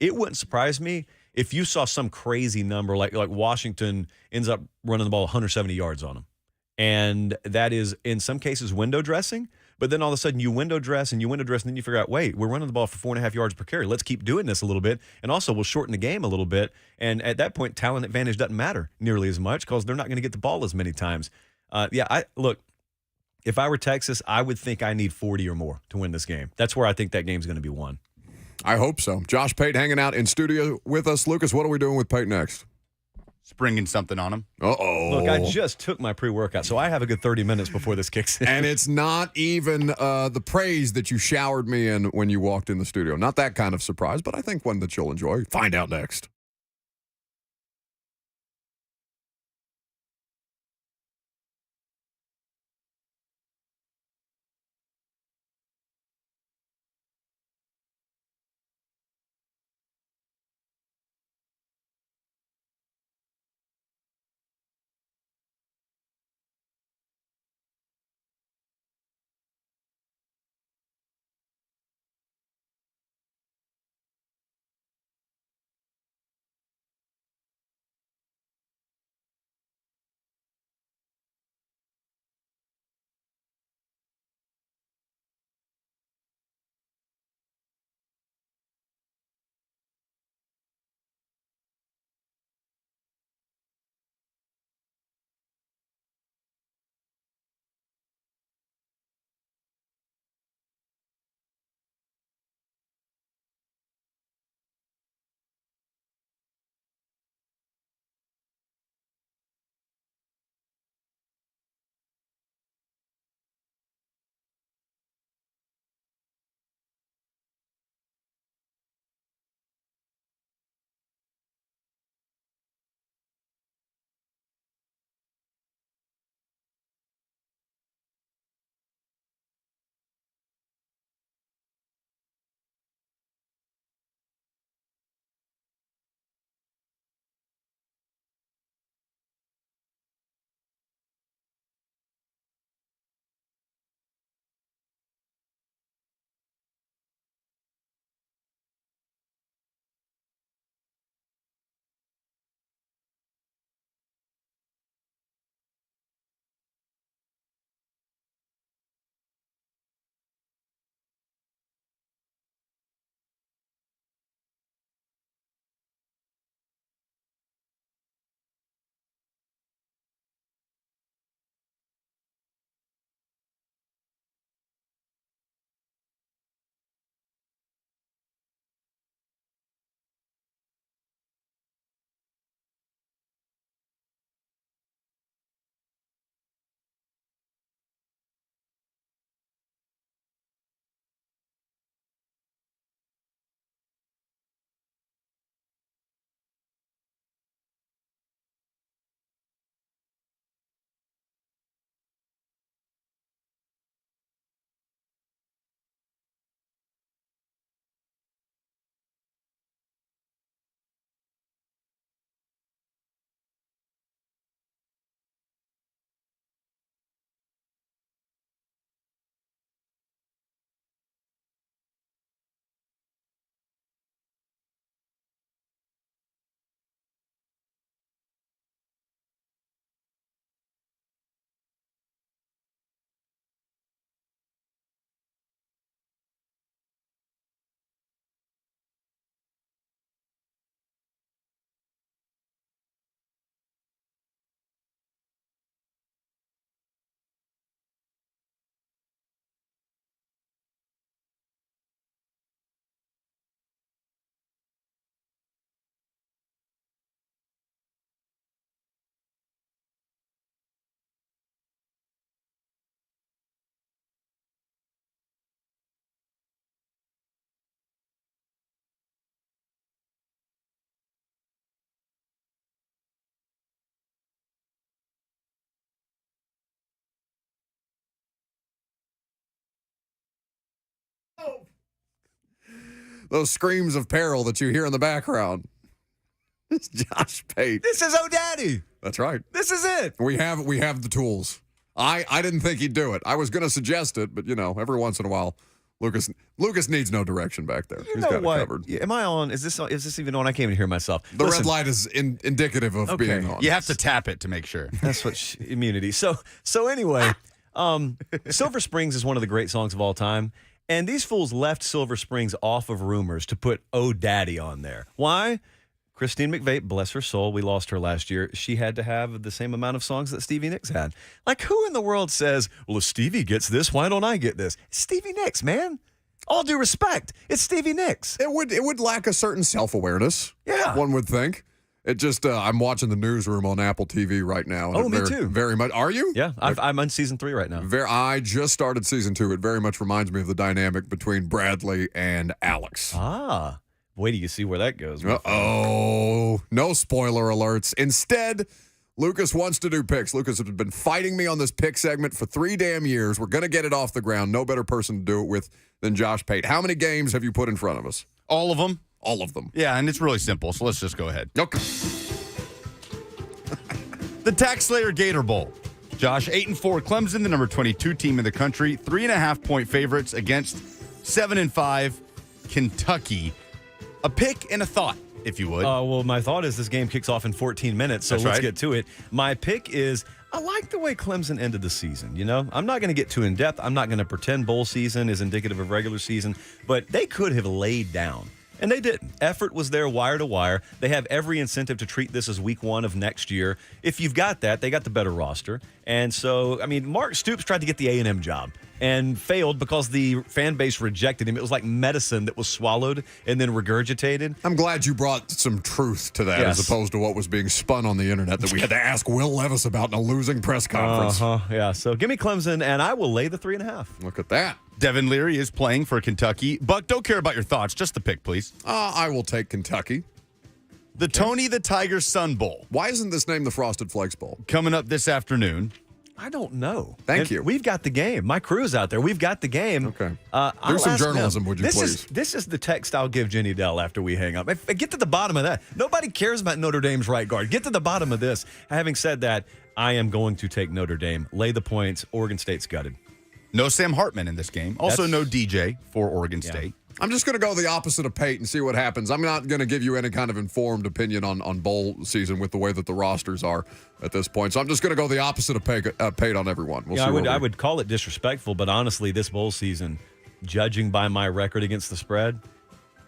It wouldn't surprise me if you saw some crazy number like Washington ends up running the ball 170 yards on them. And that is, in some cases, window dressing. But then all of a sudden you window dress, and then you figure out, wait, we're running the ball for 4.5 yards per carry. Let's keep doing this a little bit. And also we'll shorten the game a little bit. And at that point, talent advantage doesn't matter nearly as much because they're not going to get the ball as many times. Look, if I were Texas, I would think I need 40 or more to win this game. That's where I think that game's going to be won. I hope so. Josh Pate hanging out in studio with us. Lucas, what are we doing with Pate next? Springing something on him. Uh-oh. Look, I just took my pre-workout, so I have a good 30 minutes before this kicks in. And it's not even the praise that you showered me in when you walked in the studio. Not that kind of surprise, but I think one that you'll enjoy. Find out next. those screams of peril that you hear in the background. It's Josh Pate. This is O'Daddy. That's right. This is it. We have the tools. I didn't think he'd do it. I was going to suggest it, but every once in a while, Lucas needs no direction back there. He's got it covered. Am I on? Is this even on? I can't even hear myself. The red light is indicative of being on. You have to tap it to make sure. That's what immunity. So anyway, Silver Springs is one of the great songs of all time. And these fools left Silver Springs off of Rumors to put Oh Daddy on there. Why? Christine McVeigh, bless her soul, we lost her last year. She had to have the same amount of songs that Stevie Nicks had. Like, who in the world says, well, if Stevie gets this, why don't I get this? It's Stevie Nicks, man. All due respect, it's Stevie Nicks. It would lack a certain self-awareness. Yeah. One would think. It just, I'm watching the newsroom on Apple TV right now. Oh, me too. Very much. Are you? Yeah, I'm on season 3 right now. I just started season 2. It very much reminds me of the dynamic between Bradley and Alex. Ah. Wait till you see where that goes. Uh-oh. No spoiler alerts. Instead, Lucas wants to do picks. Lucas has been fighting me on this pick segment for 3 damn years. We're going to get it off the ground. No better person to do it with than Josh Pate. How many games have you put in front of us? All of them? All of them. Yeah, and it's really simple, so let's just go ahead. Okay. The Tax Slayer Gator Bowl. Josh, 8-4. Clemson, the number 22 team in the country. 3.5-point favorites against 7-5 Kentucky. A pick and a thought, if you would. Well, my thought is this game kicks off in 14 minutes, so let's get to it. My pick is I like the way Clemson ended the season. I'm not going to get too in-depth. I'm not going to pretend bowl season is indicative of regular season, but they could have laid down. And they didn't. Effort was there wire to wire. They have every incentive to treat this as week 1 of next year. If you've got that, they got the better roster. And so, Mark Stoops tried to get the A&M job and failed because the fan base rejected him. It was like medicine that was swallowed and then regurgitated. I'm glad you brought some truth to that as opposed to what was being spun on the internet that we had to ask Will Levis about in a losing press conference. Yeah, so give me Clemson, and I will lay the 3.5. Look at that. Devin Leary is playing for Kentucky. Buck, don't care about your thoughts. Just the pick, please. I will take Kentucky. The Tony the Tiger Sun Bowl. Why isn't this named the Frosted Flakes Bowl? Coming up this afternoon. I don't know. Thank you. We've got the game. My crew's out there. We've got the game. Okay. Do some journalism, would you please? This is the text I'll give Jenny Dell after we hang up. Get to the bottom of that. Nobody cares about Notre Dame's right guard. Get to the bottom of this. Having said that, I am going to take Notre Dame. Lay the points. Oregon State's gutted. No Sam Hartman in this game. Also, no DJ for Oregon State. I'm just going to go the opposite of Pate and see what happens. I'm not going to give you any kind of informed opinion on bowl season with the way that the rosters are at this point. So I'm just going to go the opposite of Pate on everyone. We'll see I would call it disrespectful, but honestly, this bowl season, judging by my record against the spread,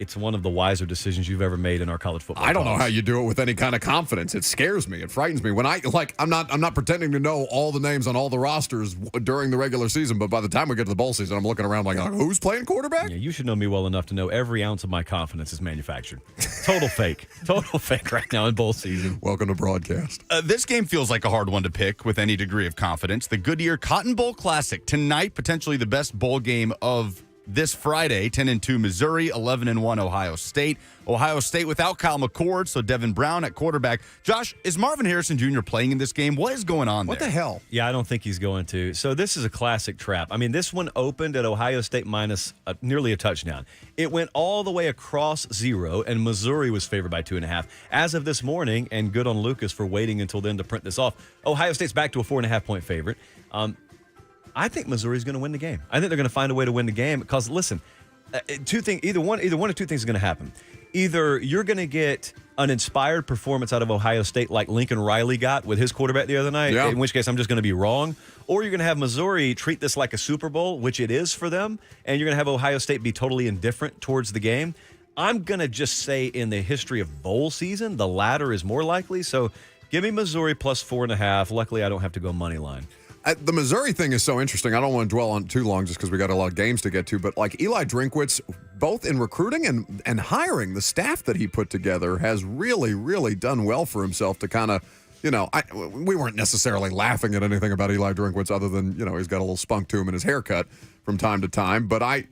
it's one of the wiser decisions you've ever made in our college football. I don't know how you do it with any kind of confidence. It scares me. It frightens me. When I'm not pretending to know all the names on all the rosters during the regular season, but by the time we get to the bowl season, I'm looking around like who's playing quarterback? Yeah, you should know me well enough to know every ounce of my confidence is manufactured. Total fake. Total fake right now in bowl season. Welcome to broadcast. This game feels like a hard one to pick with any degree of confidence. The Goodyear Cotton Bowl Classic tonight, potentially the best bowl game of this Friday. 10-2 Missouri, 11-1 Ohio State. Ohio State without Kyle McCord, so Devin Brown at quarterback. Josh, is Marvin Harrison Jr. playing in this game? What is going on there? What the hell? Yeah, I don't think he's going to. So this is a classic trap. This one opened at Ohio State minus nearly a touchdown. It went all the way across 0, and Missouri was favored by 2.5. As of this morning, and good on Lucas for waiting until then to print this off, Ohio State's back to a 4.5-point favorite. I think Missouri's going to win the game. I think they're going to find a way to win the game because, listen, either one of two things is going to happen. Either you're going to get an inspired performance out of Ohio State like Lincoln Riley got with his quarterback the other night, in which case I'm just going to be wrong, or you're going to have Missouri treat this like a Super Bowl, which it is for them, and you're going to have Ohio State be totally indifferent towards the game. I'm going to just say in the history of bowl season, the latter is more likely, so give me Missouri plus 4.5. Luckily, I don't have to go money line. The Missouri thing is so interesting. I don't want to dwell on it too long just because we got a lot of games to get to. But like Eli Drinkwitz, both in recruiting and hiring, the staff that he put together has really, really done well for himself to kind of, we weren't necessarily laughing at anything about Eli Drinkwitz other than, he's got a little spunk to him in his haircut from time to time. But I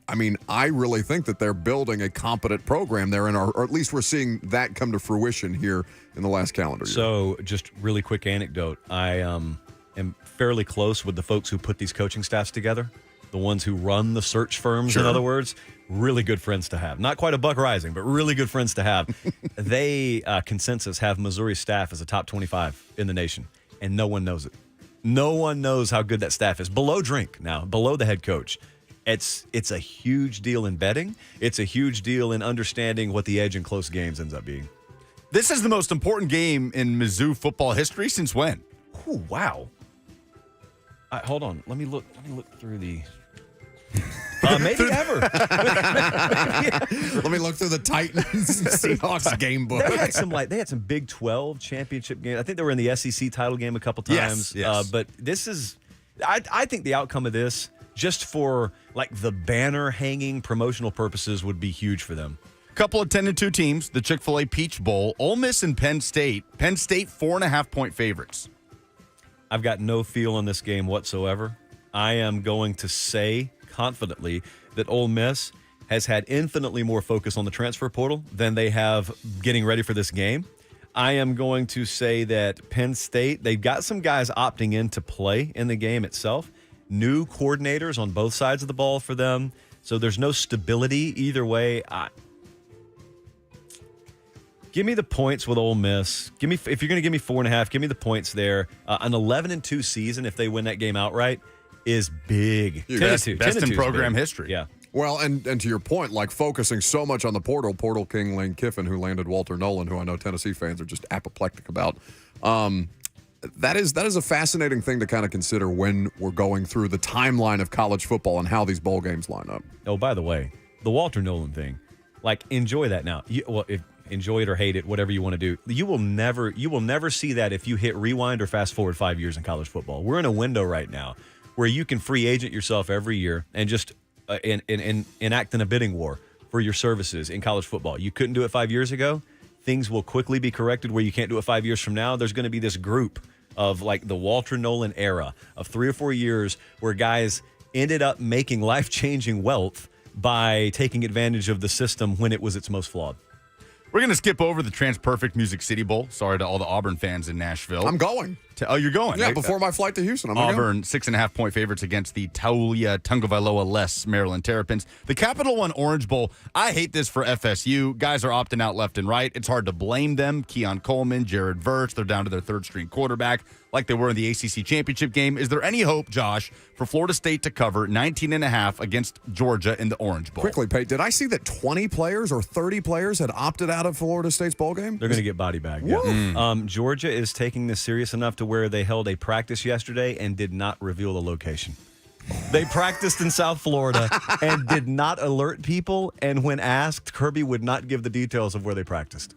really think that they're building a competent program there, or at least we're seeing that come to fruition here in the last calendar year. So just really quick anecdote. I am fairly close with the folks who put these coaching staffs together. the ones who run the search firms, in other words, really good friends to have. Not quite a Buck Rising, but really good friends to have. They, consensus, have Missouri staff as a top 25 in the nation, and no one knows it. No one knows how good that staff is. Below Drink now, below the head coach. It's a huge deal in betting. It's a huge deal in understanding what the edge in close games ends up being. This is the most important game in Mizzou football history since when? Oh, wow. Hold on. Let me look through the... maybe ever. Let me look through the Titans Seahawks game book. They had some Big 12 championship games. I think they were in the SEC title game a couple times. Yes. But this is... I think the outcome of this, just for like the banner hanging promotional purposes, would be huge for them. Couple of 10-2 teams, the Chick-fil-A Peach Bowl, Ole Miss and Penn State. Penn State 4.5-point favorites. I've got no feel on this game whatsoever. I am going to say confidently that Ole Miss has had infinitely more focus on the transfer portal than they have getting ready for this game. I am going to say that Penn State, they've got some guys opting in to play in the game itself. New coordinators on both sides of the ball for them. So there's no stability either way. Give me the points with Ole Miss. If you're going to give me 4.5, give me the points there. An 11-2 season, if they win that game outright, is big. Best in program history. Yeah. Well, and to your point, like focusing so much on the portal king Lane Kiffin, who landed Walter Nolan, who I know Tennessee fans are just apoplectic about. That is a fascinating thing to kind of consider when we're going through the timeline of college football and how these bowl games line up. Oh, by the way, the Walter Nolan thing, like enjoy that now. Enjoy it or hate it, whatever you want to do. You will never see that if you hit rewind or fast forward 5 years in college football. We're in a window right now where you can free agent yourself every year and just enact in a bidding war for your services in college football. You couldn't do it 5 years ago. Things will quickly be corrected where you can't do it 5 years from now. There's going to be this group of like the Walter Nolan era of 3 or 4 years where guys ended up making life-changing wealth by taking advantage of the system when it was its most flawed. We're going to skip over the TransPerfect Music City Bowl. Sorry to all the Auburn fans in Nashville. I'm going. Oh, you're going? Yeah, before my flight to Houston. Auburn, 6.5-point favorites against the Taulia Tungavailoa-less Maryland Terrapins. The Capital One Orange Bowl, I hate this for FSU. Guys are opting out left and right. It's hard to blame them. Keon Coleman, Jared Verts, they're down to their third-string quarterback like they were in the ACC championship game. Is there any hope, Josh, for Florida State to cover 19.5 against Georgia in the Orange Bowl? Quickly, Pate, did I see that 20 players or 30 players had opted out of Florida State's bowl game? They're going to get body bagged. Yeah. Georgia is taking this serious enough to where they held a practice yesterday and did not reveal the location. They practiced in South Florida and did not alert people. And when asked, Kirby would not give the details of where they practiced.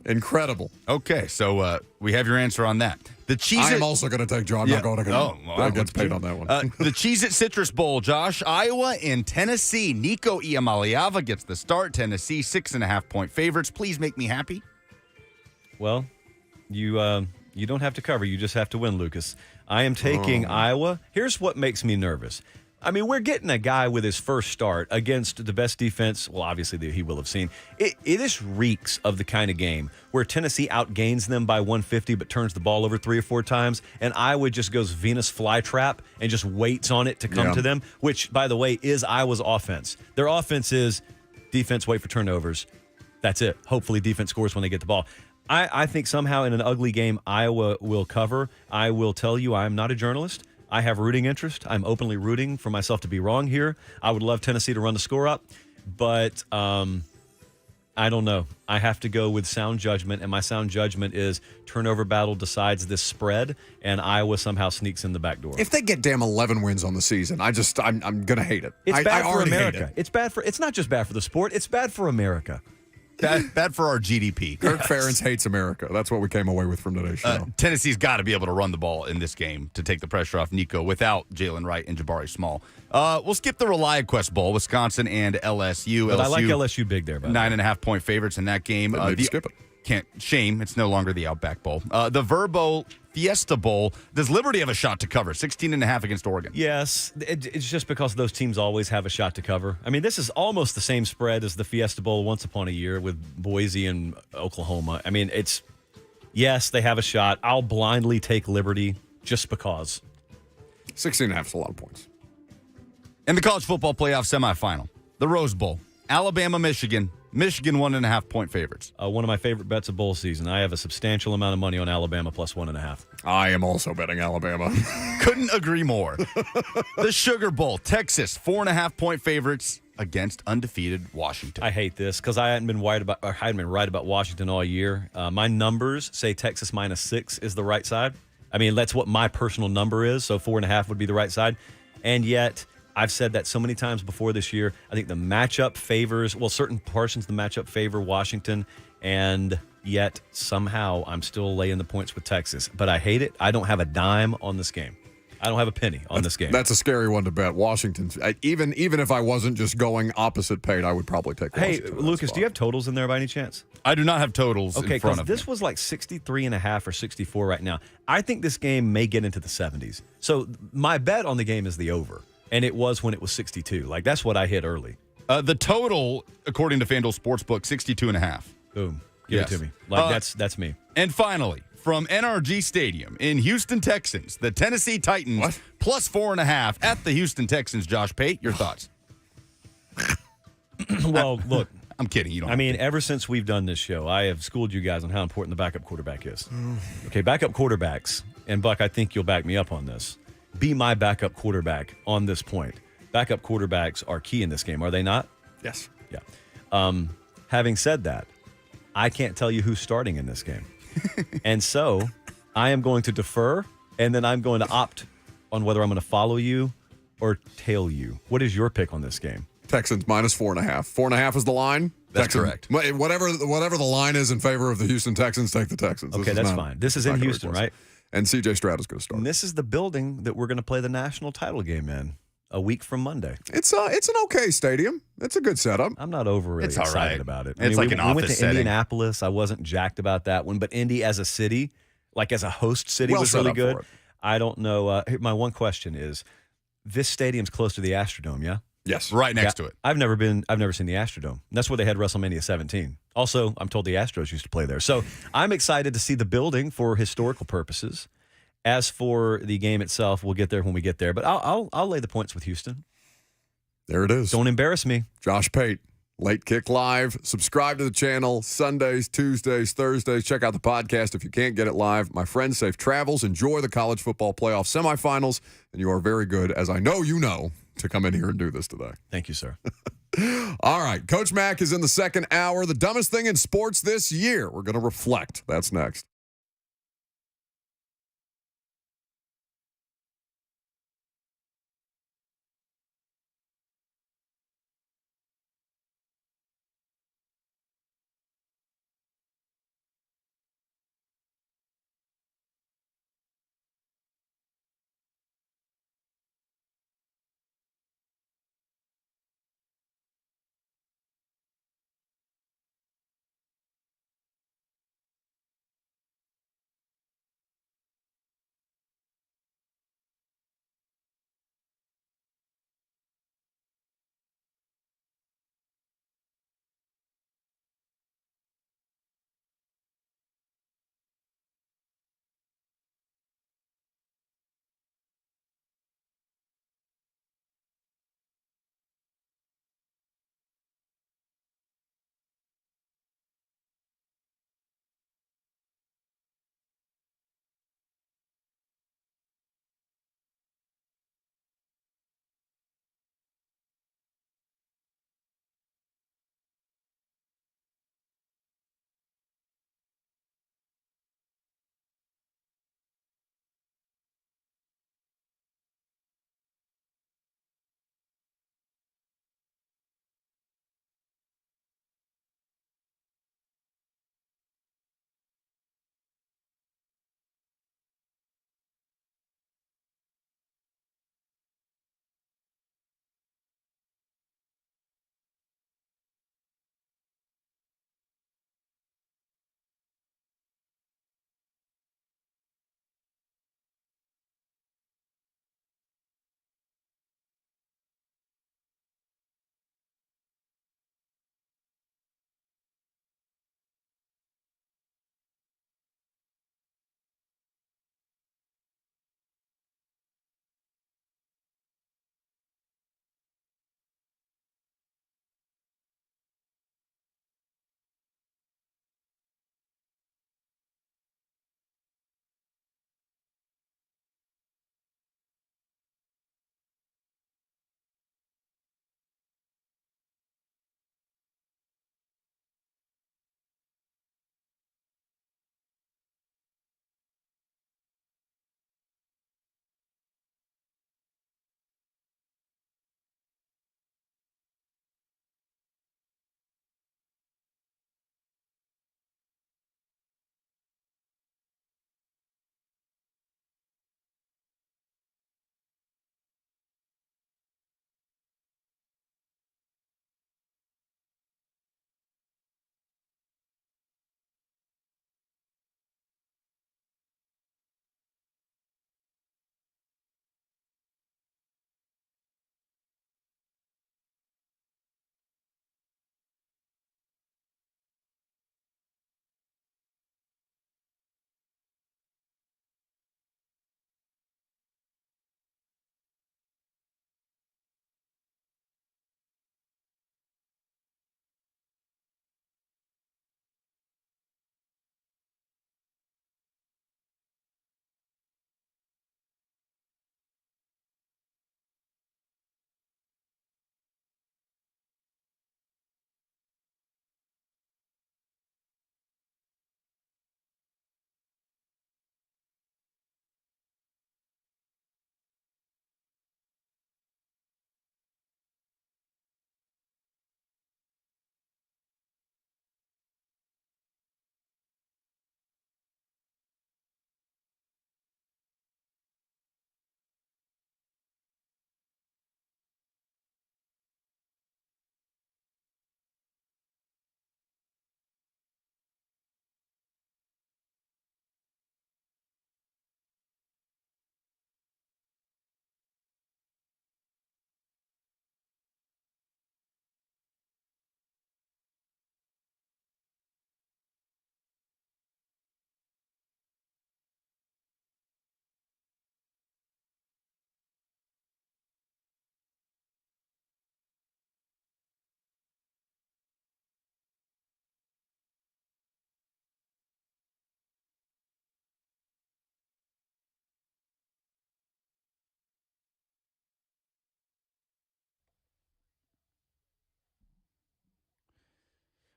Incredible. Okay, so we have your answer on that. The Cheez-It, I am also going to take Joe. I'm not going to I get paid on that one. The Cheez-It Citrus Bowl, Josh. Iowa and Tennessee. Nico Iamaleava gets the start. Tennessee, 6.5-point favorites. Please make me happy. Well, you don't have to cover. You just have to win, Lucas. I am taking Iowa. Here's what makes me nervous. I mean, we're getting a guy with his first start against the best defense. Well, obviously, he will have seen. It just reeks of the kind of game where Tennessee outgains them by 150 but turns the ball over 3 or 4 times, and Iowa just goes Venus flytrap and just waits on it to come to them, which, by the way, is Iowa's offense. Their offense is defense, wait for turnovers. That's it. Hopefully, defense scores when they get the ball. I think somehow in an ugly game, Iowa will cover. I will tell you, I'm not a journalist. I have rooting interest. I'm openly rooting for myself to be wrong here. I would love Tennessee to run the score up, but I don't know. I have to go with sound judgment, and my sound judgment is turnover battle decides this spread, and Iowa somehow sneaks in the back door. If they get damn 11 wins on the season, I'm going to hate it. It's bad for already America. Hate it. It's not just bad for the sport. It's bad for America. Bad for our GDP. Kirk Ferentz hates America. That's what we came away with from today's show. Tennessee's got to be able to run the ball in this game to take the pressure off Nico without Jalen Wright and Jabari Small. We'll skip the ReliaQuest Bowl, Wisconsin and LSU. But I like LSU big there, by the way. 9.5-point favorites in that game. Skip it. Shame. It's no longer the Outback Bowl. The Verbo Fiesta Bowl. Does Liberty have a shot to cover? 16.5 against Oregon. Yes. It's just because those teams always have a shot to cover. I mean, this is almost the same spread as the Fiesta Bowl once upon a year with Boise and Oklahoma. I mean, yes, they have a shot. I'll blindly take Liberty just because. 16.5 is a lot of points. In the college football playoff semifinal, the Rose Bowl, Alabama, Michigan. Michigan 1.5-point favorites. One of my favorite bets of bowl season. I have a substantial amount of money on Alabama plus 1.5. I am also betting Alabama. Couldn't agree more. The Sugar Bowl, Texas 4.5-point favorites against undefeated Washington. I hate this because I hadn't been right about Washington all year. My numbers say Texas -6 is the right side. I mean, that's what my personal number is, so 4.5 would be the right side. And yet, I've said that so many times before this year. I think the matchup favors, certain portions of the matchup favor Washington, and yet somehow I'm still laying the points with Texas. But I hate it. I don't have a dime on this game. I don't have a penny on this game. That's a scary one to bet. Washington, even if I wasn't just going opposite Pate, I would probably take Washington. Hey, Lucas, do you have totals in there by any chance? I do not have totals in front of me. This was like 63.5 or 64 right now. I think this game may get into the 70s. So my bet on the game is the over. And it was when it was 62. Like, that's what I hit early. The total, according to FanDuel Sportsbook, 62.5. Boom. Give it to me. Like, that's me. And finally, from NRG Stadium in Houston, Texans, the Tennessee Titans plus 4.5 at the Houston Texans. Josh Pate, your thoughts? Well, look. I'm kidding. You don't. Ever since we've done this show, I have schooled you guys on how important the backup quarterback is. Okay, backup quarterbacks, and Buck, I think you'll back me up on this. Be my backup quarterback on this point. Backup quarterbacks are key in this game, are they not? Yes. Yeah. Having said that, I can't tell you who's starting in this game. And so I am going to defer, and then I'm going to opt on whether I'm going to follow you or tail you. What is your pick on this game? Texans -4.5. 4.5 is the line. That's correct. Whatever the line is in favor of the Houston Texans, take the Texans. Okay, that's fine. This is in Houston, right? And C.J. Stroud is going to start. And this is the building that we're going to play the national title game in a week from Monday. It's an okay stadium. It's a good setup. I'm not overly It's all excited right. about it. It's like an office we went to setting. Indianapolis. I wasn't jacked about that one, but Indy as a city, like as a host city, Well was set really up good. for it. I don't know. My one question is, this stadium's close to the Astrodome, yeah? Yes. Right next to it. I've never seen the Astrodome. That's where they had WrestleMania 17. Also, I'm told the Astros used to play there. So I'm excited to see the building for historical purposes. As for the game itself, we'll get there when we get there. But I'll lay the points with Houston. There it is. Don't embarrass me. Josh Pate, Late Kick Live. Subscribe to the channel Sundays, Tuesdays, Thursdays. Check out the podcast if you can't get it live. My friends, safe travels. Enjoy the college football playoff semifinals. And you are very good, as I know you know, to come in here and do this today. Thank you, sir. All right. Coach Mack is in the second hour. The dumbest thing in sports this year. We're going to reflect. That's next.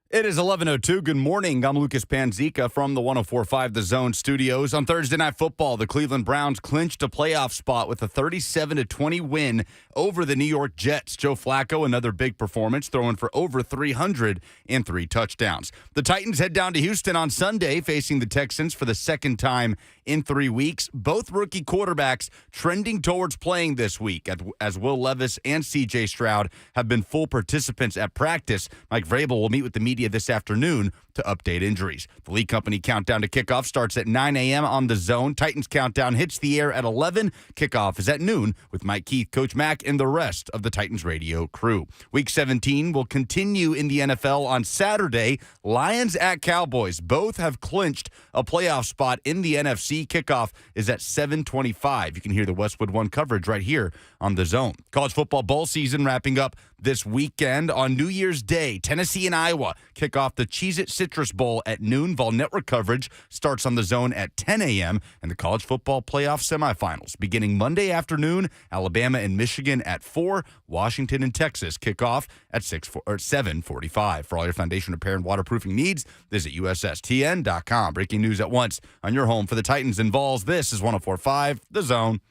It is 11:02. Good morning. I'm Lucas Panzica from the 104.5 The Zone studios. On Thursday Night Football, the Cleveland Browns clinched a playoff spot with a 37-20 win over the New York Jets. Joe Flacco, another big performance, throwing for over 300 and 3 touchdowns. The Titans head down to Houston on Sunday, facing the Texans for the second time in 3 weeks. Both rookie quarterbacks trending towards playing this week, as Will Levis and C.J. Stroud have been full participants at practice. Mike Vrabel will meet with the media this afternoon to update injuries. The League Company countdown to kickoff starts at 9 a.m. on The Zone. Titans countdown hits the air at 11. Kickoff is at noon with Mike Keith, Coach Mack, and the rest of the Titans radio crew. Week 17 will continue in the NFL on Saturday. Lions at Cowboys. Both have clinched a playoff spot in the NFC. Kickoff is at 7:25. You can hear the Westwood One coverage right here on The Zone. College football bowl season wrapping up this weekend. On New Year's Day, Tennessee and Iowa kick off the Cheez-It Citrus Bowl at noon. Vol Network coverage starts on The Zone at 10 a.m. And the college football playoff semifinals beginning Monday afternoon. Alabama and Michigan at 4. Washington and Texas kick off at 7:45. For all your foundation repair and waterproofing needs, visit USSTN.com. Breaking news at once on your home for the Titans and Vols. This is 104.5 The Zone.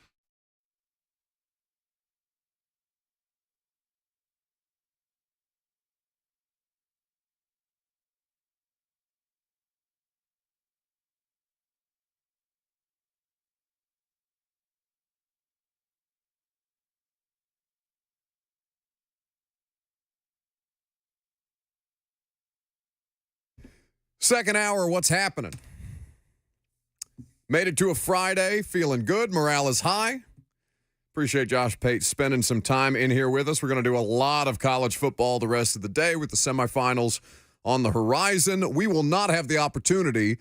Second hour, what's happening? Made it to a Friday, feeling good. Morale is high. Appreciate Josh Pate spending some time in here with us. We're going to do a lot of college football the rest of the day with the semifinals on the horizon. We will not have the opportunity.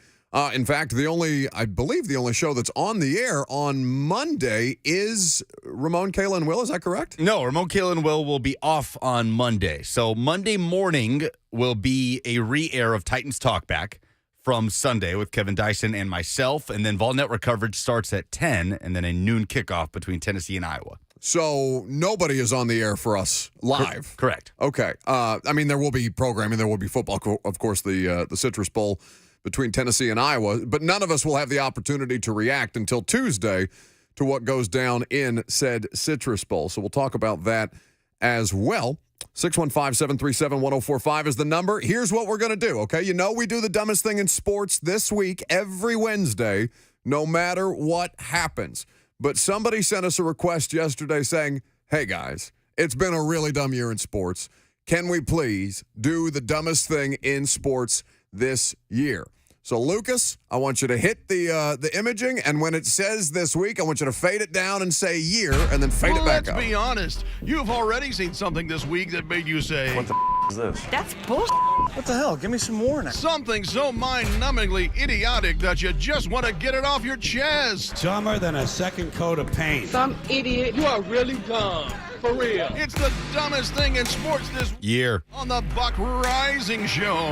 In fact, I believe the only show that's on the air on Monday is Ramon, Kayla, and Will. Is that correct? No, Ramon, Kayla, and will be off on Monday. So Monday morning will be a re-air of Titans Talkback from Sunday with Kevin Dyson and myself. And then Vol Network coverage starts at 10, and then a noon kickoff between Tennessee and Iowa. So nobody is on the air for us live. Correct. Okay. I mean, there will be programming. There will be football, of course, the Citrus Bowl between Tennessee and Iowa, but none of us will have the opportunity to react until Tuesday to what goes down in said Citrus Bowl. So we'll talk about that as well. 615-737-1045 is the number. Here's what we're going to do, okay? You know we do the dumbest thing in sports this week every Wednesday, no matter what happens. But somebody sent us a request yesterday saying, hey, guys, it's been a really dumb year in sports. Can we please do the dumbest thing in sports this year? So, Lucas, I want you to hit the imaging, and when it says this week, I want you to fade it down and say year, and then fade it back up. Let's be honest. You've already seen something this week that made you say, What the is this? That's bullshit. What the hell? Give me some more now. something so mind-numbingly idiotic that you just want to get it off your chest. Dumber than a second coat of paint. Some idiot. You are really dumb. For real. It's the dumbest thing in sports this Year. on the Buck Rising Show.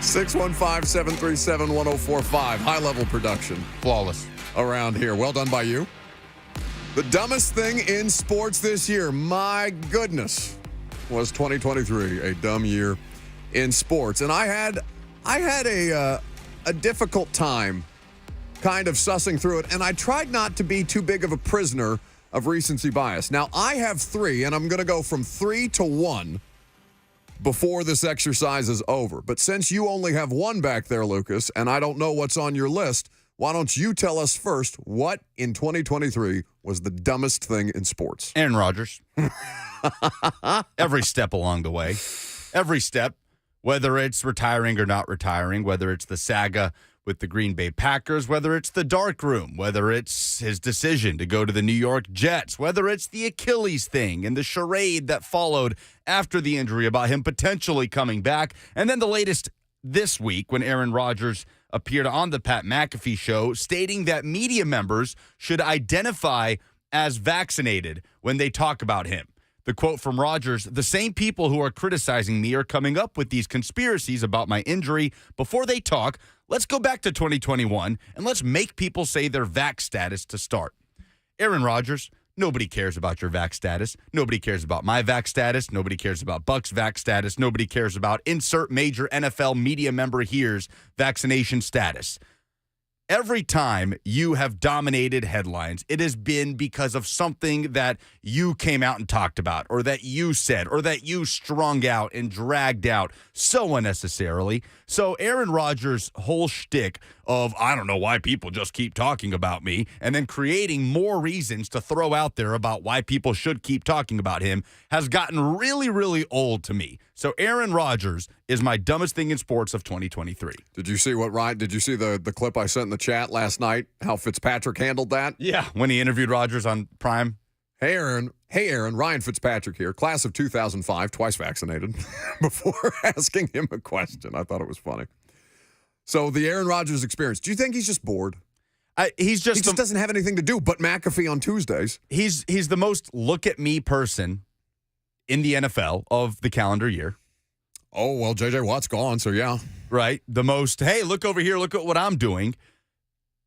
615-737-1045. High-level production Flawless. around here. Well done by you. The dumbest thing in sports this year, my goodness, was 2023, a dumb year in sports. And I had a difficult time kind of sussing through it, and I tried not to be too big of a prisoner of recency bias. Now, I have 3, and I'm going to go from 3 to 1 before this exercise is over. But since you only have 1 back there, Lucas, and I don't know what's on your list, why don't you tell us first what in 2023 was the dumbest thing in sports? Aaron Rodgers. Every step along the way. Every step, whether it's retiring or not retiring, whether it's the saga with the Green Bay Packers, whether it's the dark room, whether it's his decision to go to the New York Jets, whether it's the Achilles thing and the charade that followed after the injury about him potentially coming back, and then the latest this week when Aaron Rodgers appeared on the Pat McAfee show stating that media members should identify as vaccinated when they talk about him. The quote from Rodgers, "The same people who are criticizing me are coming up with these conspiracies about my injury. Before they talk, let's go back to 2021 and let's make people say their vax status to start." Aaron Rodgers, Nobody cares about your vax status. Nobody cares about my vax status. Nobody cares about Buck's vax status. Nobody cares about insert major NFL media member here's vaccination status. Every time you have dominated headlines, it has been because of something that you came out and talked about, or that you said, or that you strung out and dragged out so unnecessarily. So Aaron Rodgers' whole shtick of, I don't know why people just keep talking about me, and then creating more reasons to throw out there about why people should keep talking about him has gotten really, really old to me. So Aaron Rodgers is my dumbest thing in sports of 2023. Did you see the clip I sent in the chat last night? How Fitzpatrick handled that? Yeah, when he interviewed Rodgers on Prime. Hey, Aaron, Ryan Fitzpatrick here, class of 2005, twice vaccinated, before asking him a question. I thought it was funny. So the Aaron Rodgers experience, do you think he's just bored? He just doesn't have anything to do but McAfee on Tuesdays. He's the most look-at-me person in the NFL of the calendar year. Oh, well, J.J. Watt's gone, so yeah. Right? The most, hey, look over here, look at what I'm doing.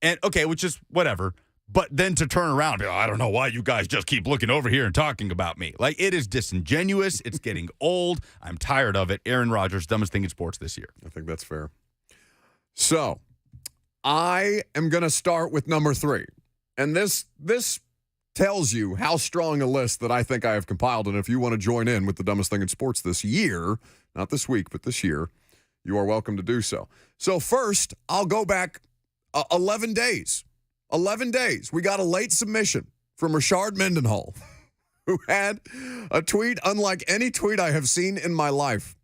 And, okay, which is whatever. But then to turn around and be like, I don't know why you guys just keep looking over here and talking about me. Like, it is disingenuous. It's getting old. I'm tired of it. Aaron Rodgers, dumbest thing in sports this year. I think that's fair. So, I am going to start with number 3. And this tells you how strong a list that I think I have compiled. And if you want to join in with the dumbest thing in sports this year, not this week, but this year, you are welcome to do so. So first, I'll go back 11 days. 11 days. We got a late submission from Rashard Mendenhall, who had a tweet unlike any tweet I have seen in my life.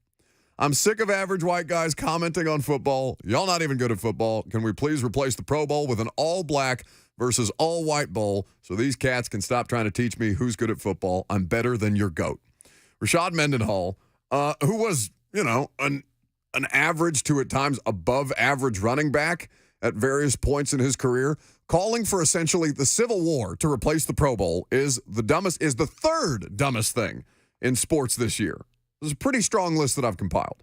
I'm sick of average white guys commenting on football. Y'all not even good at football. Can we please replace the Pro Bowl with an all-black versus all-white bowl so these cats can stop trying to teach me who's good at football? I'm better than your GOAT. Rashard Mendenhall, who was, an average to at times above average running back at various points in his career, calling for essentially the Civil War to replace the Pro Bowl is the third dumbest thing in sports this year. This is a pretty strong list that I've compiled.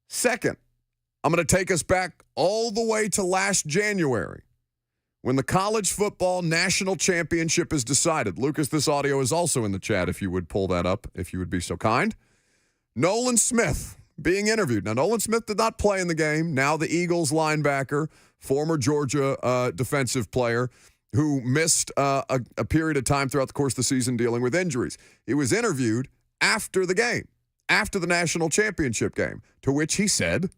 Second, I'm going to take us back all the way to last January when the college football national championship is decided. Lucas, this audio is also in the chat if you would pull that up, if you would be so kind. Nolan Smith being interviewed. Now, Nolan Smith did not play in the game. Now the Eagles linebacker, former Georgia defensive player who missed a period of time throughout the course of the season dealing with injuries. He was interviewed after the game, after the national championship game, to which he said,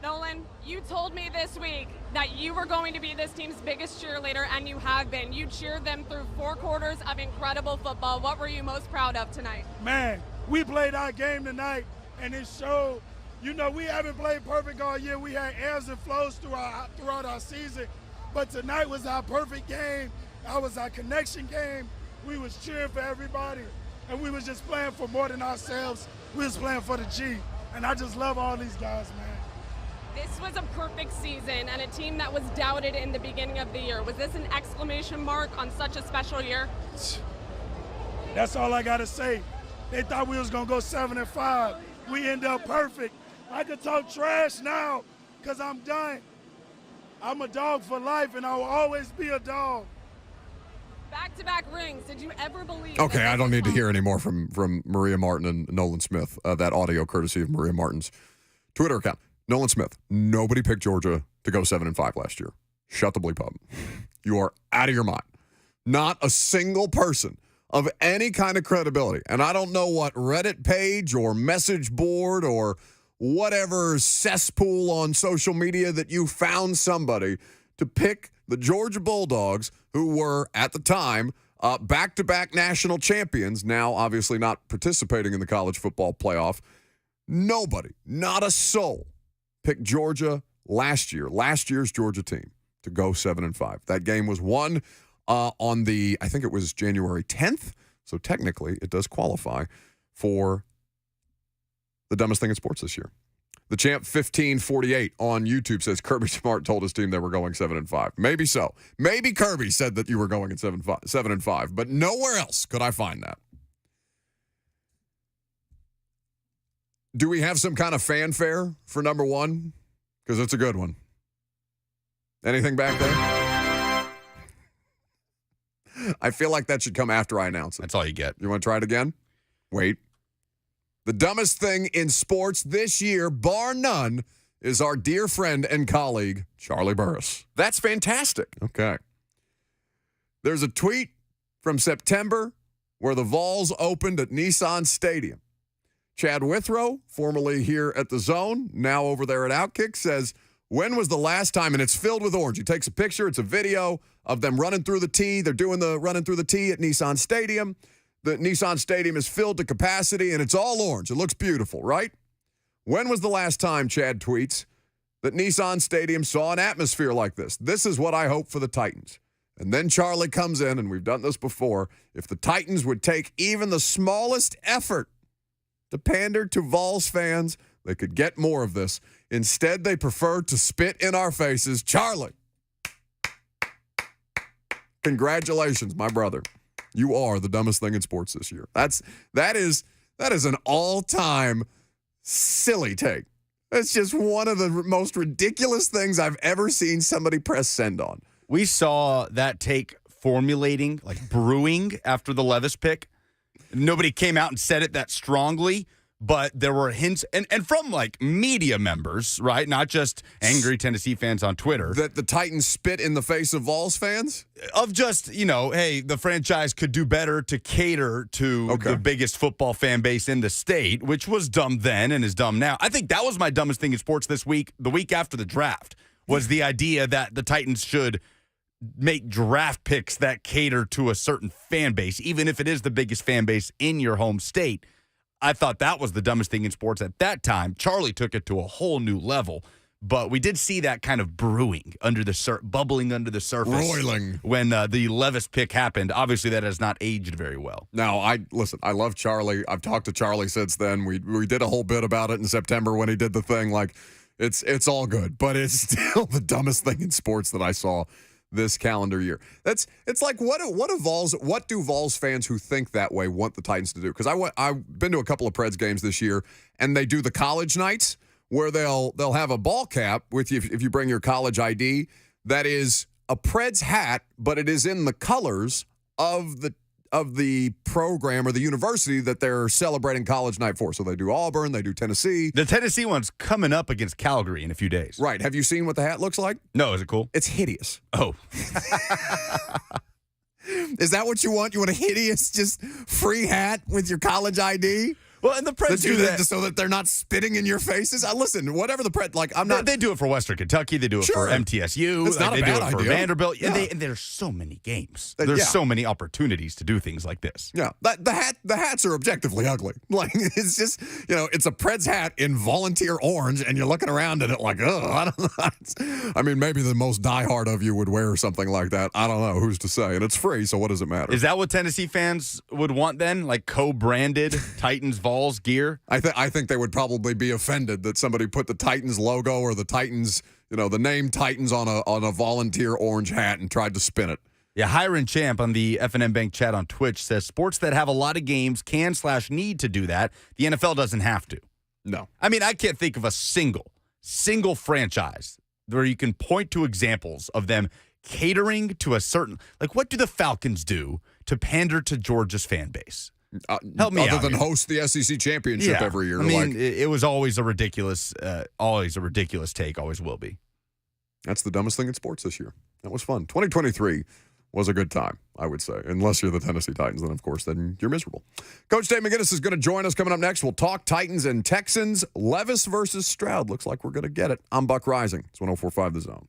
Nolan, you told me this week that you were going to be this team's biggest cheerleader, and you have been. You cheered them through 4 quarters of incredible football. What were you most proud of tonight? Man, we played our game tonight, and it showed. We haven't played perfect all year. We had ebbs and flows throughout our season, but tonight was our perfect game. That was our connection game. We was cheering for everybody, and we was just playing for more than ourselves. We was playing for the G, and I just love all these guys, man. This was a perfect season and a team that was doubted in the beginning of the year. Was this an exclamation mark on such a special year? That's all I got to say. They thought we was going to go 7-5. We end up perfect. I can talk trash now because I'm done. I'm a dog for life, and I will always be a dog. Back-to-back rings. Did you ever believe? Okay, I don't need to hear any more from Maria Martin and Nolan Smith. That audio courtesy of Maria Martin's Twitter account. Nolan Smith, nobody picked Georgia to go 7-5 last year. Shut the bleep up. You are out of your mind. Not a single person of any kind of credibility. And I don't know what Reddit page or message board or whatever cesspool on social media that you found somebody to pick the Georgia Bulldogs, who were, at the time, back-to-back national champions, now obviously not participating in the college football playoff. Nobody, not a soul, picked Georgia last year's Georgia team, to go 7-5. That game was won on I think it was January 10th, so technically it does qualify for the dumbest thing in sports this year. The Champ 1548 on YouTube says Kirby Smart told his team they were going 7-5. Maybe so. Maybe Kirby said that you were going at 7-5, but nowhere else could I find that. Do we have some kind of fanfare for number 1? Because it's a good one. Anything back there? I feel like that should come after I announce it. That's all you get. You want to try it again? Wait. The dumbest thing in sports this year, bar none, is our dear friend and colleague, Charlie Burris. That's fantastic. Okay. There's a tweet from September where the Vols opened at Nissan Stadium. Chad Withrow, formerly here at The Zone, now over there at Outkick, says, when was the last time, and it's filled with orange. He takes a picture. It's a video of them running through the tee. They're doing the running through the tee at Nissan Stadium. The Nissan Stadium is filled to capacity, and it's all orange. It looks beautiful, right? When was the last time, Chad tweets, that Nissan Stadium saw an atmosphere like this? This is what I hope for the Titans. And then Charlie comes in, and we've done this before. If the Titans would take even the smallest effort to pander to Vols fans, they could get more of this. Instead, they prefer to spit in our faces. Charlie, congratulations, my brother. You are the dumbest thing in sports this year. That is an all-time silly take. That's just one of the most ridiculous things I've ever seen somebody press send on. We saw that take formulating, like brewing after the Levis pick. Nobody came out and said it that strongly, but there were hints, and from like media members, right? Not just angry Tennessee fans on Twitter. That the Titans spit in the face of Vols fans? Of just, hey, the franchise could do better to cater to the biggest football fan base in the state, which was dumb then and is dumb now. I think that was my dumbest thing in sports this week, the week after the draft, was the idea that the Titans should make draft picks that cater to a certain fan base, even if it is the biggest fan base in your home state. I thought that was the dumbest thing in sports at that time. Charlie took it to a whole new level, but we did see that kind of brewing bubbling under the surface. Roiling. When the Levis pick happened. Obviously, that has not aged very well. Now, I love Charlie. I've talked to Charlie since then. We did a whole bit about it in September when he did the thing. Like, it's all good, but it's still the dumbest thing in sports that I saw this calendar year. It's like what do Vols fans who think that way want the Titans to do? Because I've been to a couple of Preds games this year, and they do the college nights where they'll have a ball cap with you if you bring your college ID that is a Preds hat, but it is in the colors of the program or the university that they're celebrating college night for. So they do Auburn, they do Tennessee. The Tennessee one's coming up against Calgary in a few days. Right. Have you seen what the hat looks like? No, is it cool? It's hideous. Oh. Is that what you want? You want a hideous, just free hat with your college ID? Well, and the Preds do that so that they're not spitting in your faces. Listen, whatever the Preds, like, I'm not. They do it for Western Kentucky. They do it for MTSU. It's not they a do bad it for idea. Vanderbilt. Yeah. And there's so many games. There's so many opportunities to do things like this. Yeah, the hats are objectively ugly. Like, it's just, it's a Preds hat in volunteer orange, and you're looking around at it like, I don't know. I mean, maybe the most diehard of you would wear something like that. I don't know. Who's to say? And it's free, so what does it matter? Is that what Tennessee fans would want then? Like co-branded Titans Vols gear? I think they would probably be offended that somebody put the Titans logo or the Titans, the name Titans on a volunteer orange hat and tried to spin it. Yeah, Hiram Champ on the F&M Bank chat on Twitch says sports that have a lot of games can/need to do that. The NFL doesn't have to. No. I mean, I can't think of a single franchise where you can point to examples of them catering to a certain, like, what do the Falcons do to pander to Georgia's fan base? Help me out. Other than host the SEC championship every year. I mean, it was always a ridiculous take, always will be. That's the dumbest thing in sports this year. That was fun. 2023 was a good time, I would say. Unless you're the Tennessee Titans, then, of course, then you're miserable. Coach Dave McGinnis is going to join us coming up next. We'll talk Titans and Texans. Levis versus Stroud. Looks like we're going to get it. I'm Buck Rising. It's 104.5 The Zone.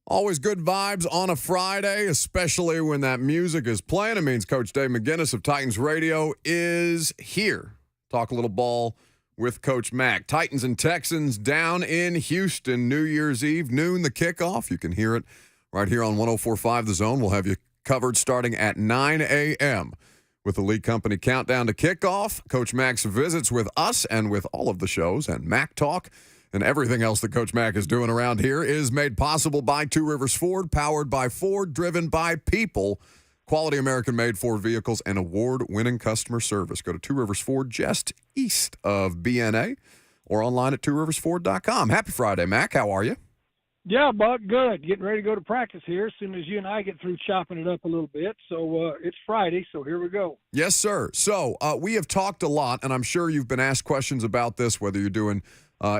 Always good vibes on a Friday, especially when that music is playing. It means Coach Dave McGinnis of Titans Radio is here. Talk a little ball with Coach Mack. Titans and Texans down in Houston, New Year's Eve, noon, the kickoff. You can hear it right here on 104.5 The Zone. We'll have you covered starting at 9 a.m. with the League Company countdown to kickoff. Coach Mack's visits with us and with all of the shows and Mack Talk and everything else that Coach Mack is doing around here is made possible by Two Rivers Ford, powered by Ford, driven by people. Quality American-made Ford vehicles and award-winning customer service. Go to Two Rivers Ford just east of BNA or online at tworiversford.com. Happy Friday, Mack. How are you? Yeah, Buck, good. Getting ready to go to practice here as soon as you and I get through chopping it up a little bit. So it's Friday, so here we go. Yes, sir. So we have talked a lot, and I'm sure you've been asked questions about this, whether you're doing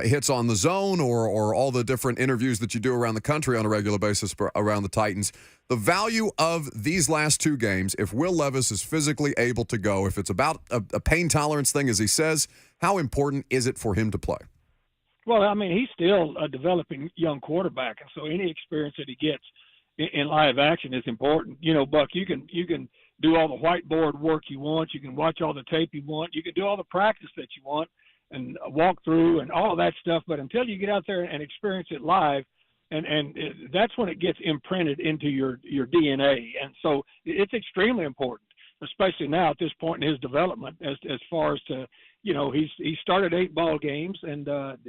hits on the zone or all the different interviews that you do around the country on a regular basis around the Titans. The value of these last two games, if Will Levis is physically able to go, if it's about a pain tolerance thing, as he says, how important is it for him to play? Well, I mean, he's still a developing young quarterback, and so any experience that he gets in live action is important. You know, Buck, you can do all the whiteboard work you want. You can watch all the tape you want. You can do all the practice that you want and walk through and all of that stuff. But until you get out there and experience it live, and that's when it gets imprinted into your DNA. And so it's extremely important, especially now at this point in his development as far as to, you know, he started 8 ball games, and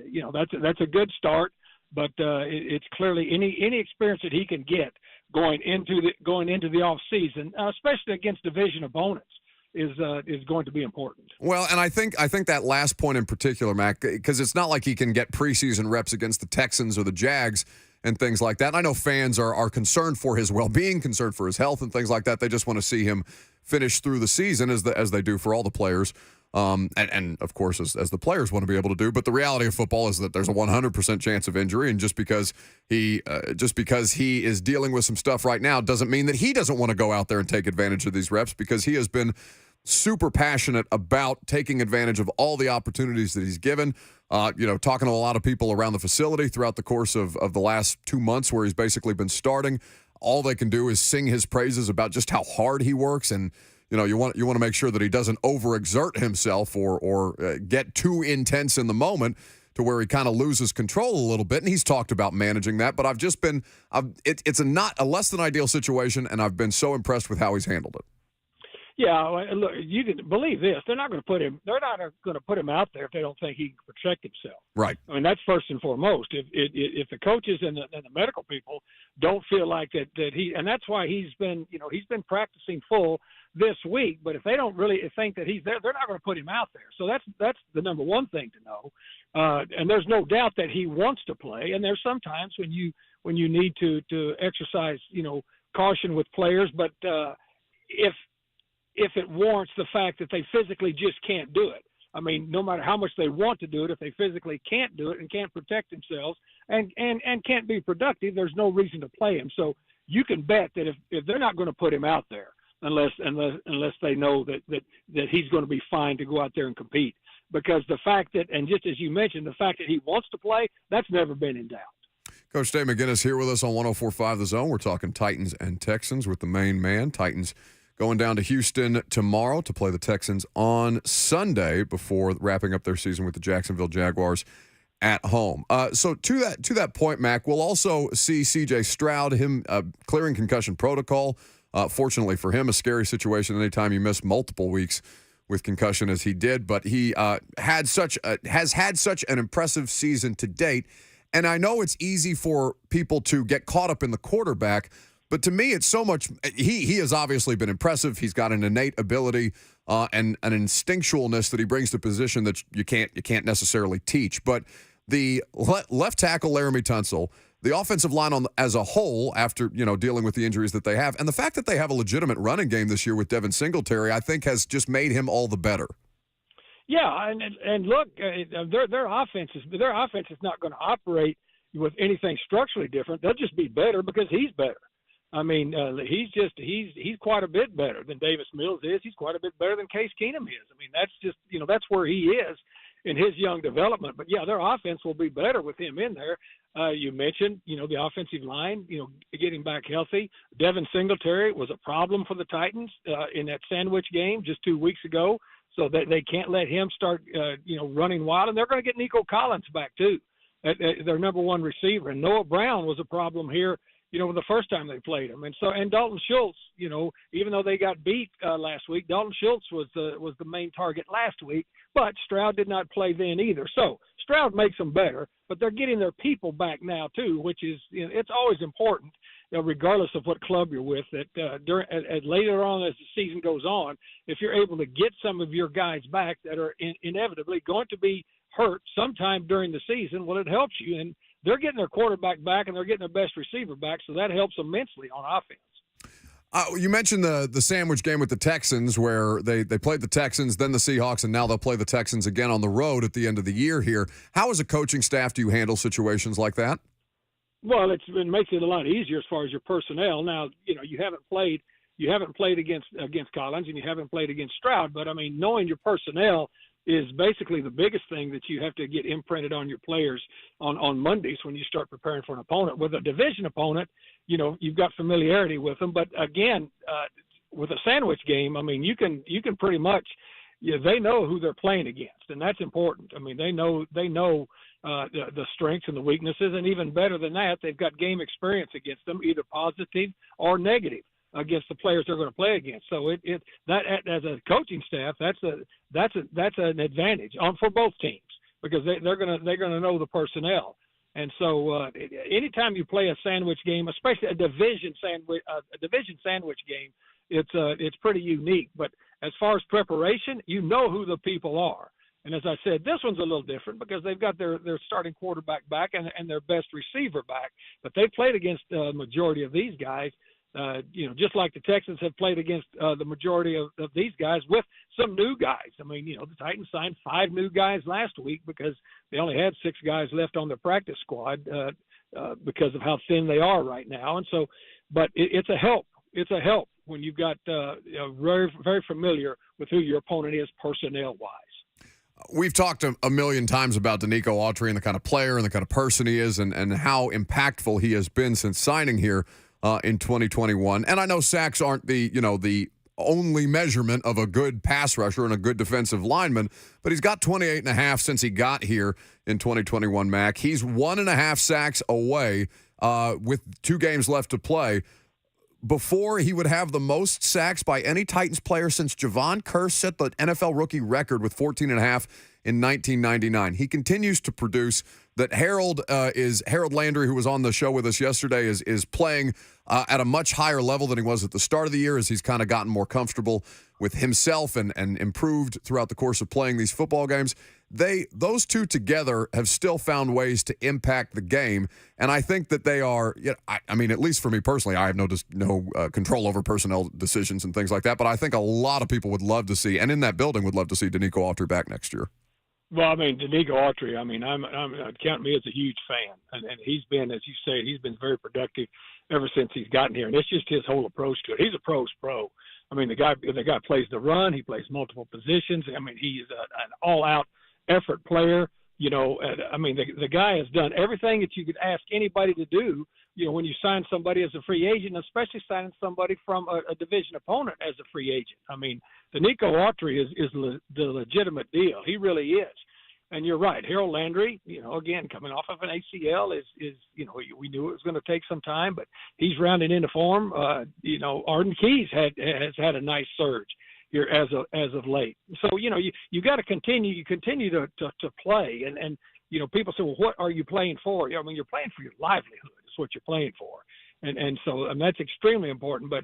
you know, that's a good start. But it's clearly any experience that he can get going into the off season, especially against division opponents, is going to be important. Well, and I think that last point in particular, Mack, because it's not like he can get preseason reps against the Texans or the Jags and things like that. And I know fans are concerned for his well-being, concerned for his health and things like that. They just want to see him finish through the season as they do for all the players. And of course, as the players want to be able to do. But the reality of football is that there's a 100% chance of injury. And just because he is dealing with some stuff right now doesn't mean that he doesn't want to go out there and take advantage of these reps, because he has been super passionate about taking advantage of all the opportunities that he's given. You know, talking to a lot of people around the facility throughout the course of the last 2 months where he's basically been starting. All they can do is sing his praises about just how hard he works. And you know, you want to make sure that he doesn't overexert himself or get too intense in the moment to where he kind of loses control a little bit. And he's talked about managing that. But it's a less than ideal situation, and I've been so impressed with how he's handled it. Yeah, look, you can believe this. They're not going to put him out there if they don't think he can protect himself. Right. I mean, that's first and foremost. If the coaches and the medical people don't feel like that he, and that's why he's been practicing full this week. But if they don't really think that he's there, they're not going to put him out there. So that's the number one thing to know. And there's no doubt that he wants to play. And there's sometimes when you need to exercise, you know, caution with players. But if it warrants the fact that they physically just can't do it. I mean, no matter how much they want to do it, if they physically can't do it and can't protect themselves and can't be productive, there's no reason to play him. So you can bet that if they're not going to put him out there unless they know that he's going to be fine to go out there and compete. Because the fact that, and just as you mentioned, the fact that he wants to play, that's never been in doubt. Coach Dave McGinnis here with us on 104.5 The Zone. We're talking Titans and Texans with the main man. Titans going down to Houston tomorrow to play the Texans on Sunday before wrapping up their season with the Jacksonville Jaguars at home. So to that point, Mack, we'll also see C.J. Stroud, him clearing concussion protocol. Fortunately for him, a scary situation anytime you miss multiple weeks with concussion as he did. But he has had such an impressive season to date. And I know it's easy for people to get caught up in the quarterback, but to me, it's so much. He has obviously been impressive. He's got an innate ability and an instinctualness that he brings to position that you can't necessarily teach. But the left tackle Laramie Tunsil, the offensive line as a whole, after dealing with the injuries that they have, and the fact that they have a legitimate running game this year with Devin Singletary, I think has just made him all the better. Yeah, and look, their offense is not going to operate with anything structurally different. They'll just be better because he's better. I mean, he's quite a bit better than Davis Mills is. He's quite a bit better than Case Keenum is. I mean, that's just that's where he is. in his young development. But, yeah, their offense will be better with him in there. You mentioned, the offensive line, getting back healthy. Devin Singletary was a problem for the Titans in that sandwich game just 2 weeks ago, so that they can't let him start, running wild. And they're going to get Nico Collins back too, their number one receiver. And Noah Brown was a problem here, the first time they played him. And Dalton Schultz, even though they got beat last week, Dalton Schultz was the main target last week, but Stroud did not play then either. So Stroud makes them better, but they're getting their people back now too, which is, it's always important, regardless of what club you're with, that later on as the season goes on, if you're able to get some of your guys back that are inevitably going to be hurt sometime during the season, well, it helps you. And they're getting their quarterback back and they're getting their best receiver back, so that helps immensely on offense. You mentioned the sandwich game with the Texans where they played the Texans, then the Seahawks, and now they'll play the Texans again on the road at the end of the year here. How, as a coaching staff, do you handle situations like that? Well, it makes it a lot easier as far as your personnel. Now, you haven't played against Collins and you haven't played against Stroud, but, knowing your personnel is basically the biggest thing that you have to get imprinted on your players on Mondays when you start preparing for an opponent. With a division opponent, you've got familiarity with them. But again, with a sandwich game, you can pretty much, they know who they're playing against, and that's important. They know the strengths and the weaknesses, and even better than that, they've got game experience against them, either positive or negative, against the players they're going to play against. So that as a coaching staff, that's an advantage for both teams, because they're going to know the personnel. And so anytime you play a sandwich game, especially a division sandwich game, it's pretty unique. But as far as preparation, you know who the people are. And as I said, this one's a little different because they've got their starting quarterback back and their best receiver back. But they played against the majority of these guys. Just like the Texans have played against the majority of these guys with some new guys. The Titans signed 5 new guys last week because they only had 6 guys left on their practice squad because of how thin they are right now. And so, but it's a help. It's a help when you've got very, very familiar with who your opponent is personnel-wise. We've talked a million times about Danico Autry and the kind of player and the kind of person he is and how impactful he has been since signing here in 2021. And I know sacks aren't the only measurement of a good pass rusher and a good defensive lineman, but he's got 28.5 since he got here in 2021, Mack. He's 1.5 sacks away with 2 games left to play before he would have the most sacks by any Titans player since Javon Curse set the NFL rookie record with 14.5 in 1999. He continues to produce. That Harold Landry, who was on the show with us yesterday, is playing at a much higher level than he was at the start of the year as he's kind of gotten more comfortable with himself and improved throughout the course of playing these football games. Those two together have still found ways to impact the game, and I think that they are. At least for me personally, I have no control over personnel decisions and things like that. But I think a lot of people would love to see, and in that building would love to see Danico Autry back next year. Well, Danico Autry, I'd count me as a huge fan. And he's been, as you say, he's been very productive ever since he's gotten here. And it's just his whole approach to it. He's a pro's pro. The guy plays the run. He plays multiple positions. He is an all-out effort player. The guy has done everything that you could ask anybody to do, when you sign somebody as a free agent, especially signing somebody from a division opponent as a free agent. Danico Autry is the legitimate deal. He really is. And you're right. Harold Landry, again, coming off of an ACL is we knew it was going to take some time, but he's rounding into form. Arden Keys has had a nice surge here as of late. So, you got to continue. You continue to play. And people say, well, what are you playing for? You're playing for your livelihood. Is what you're playing for. And so that's extremely important. But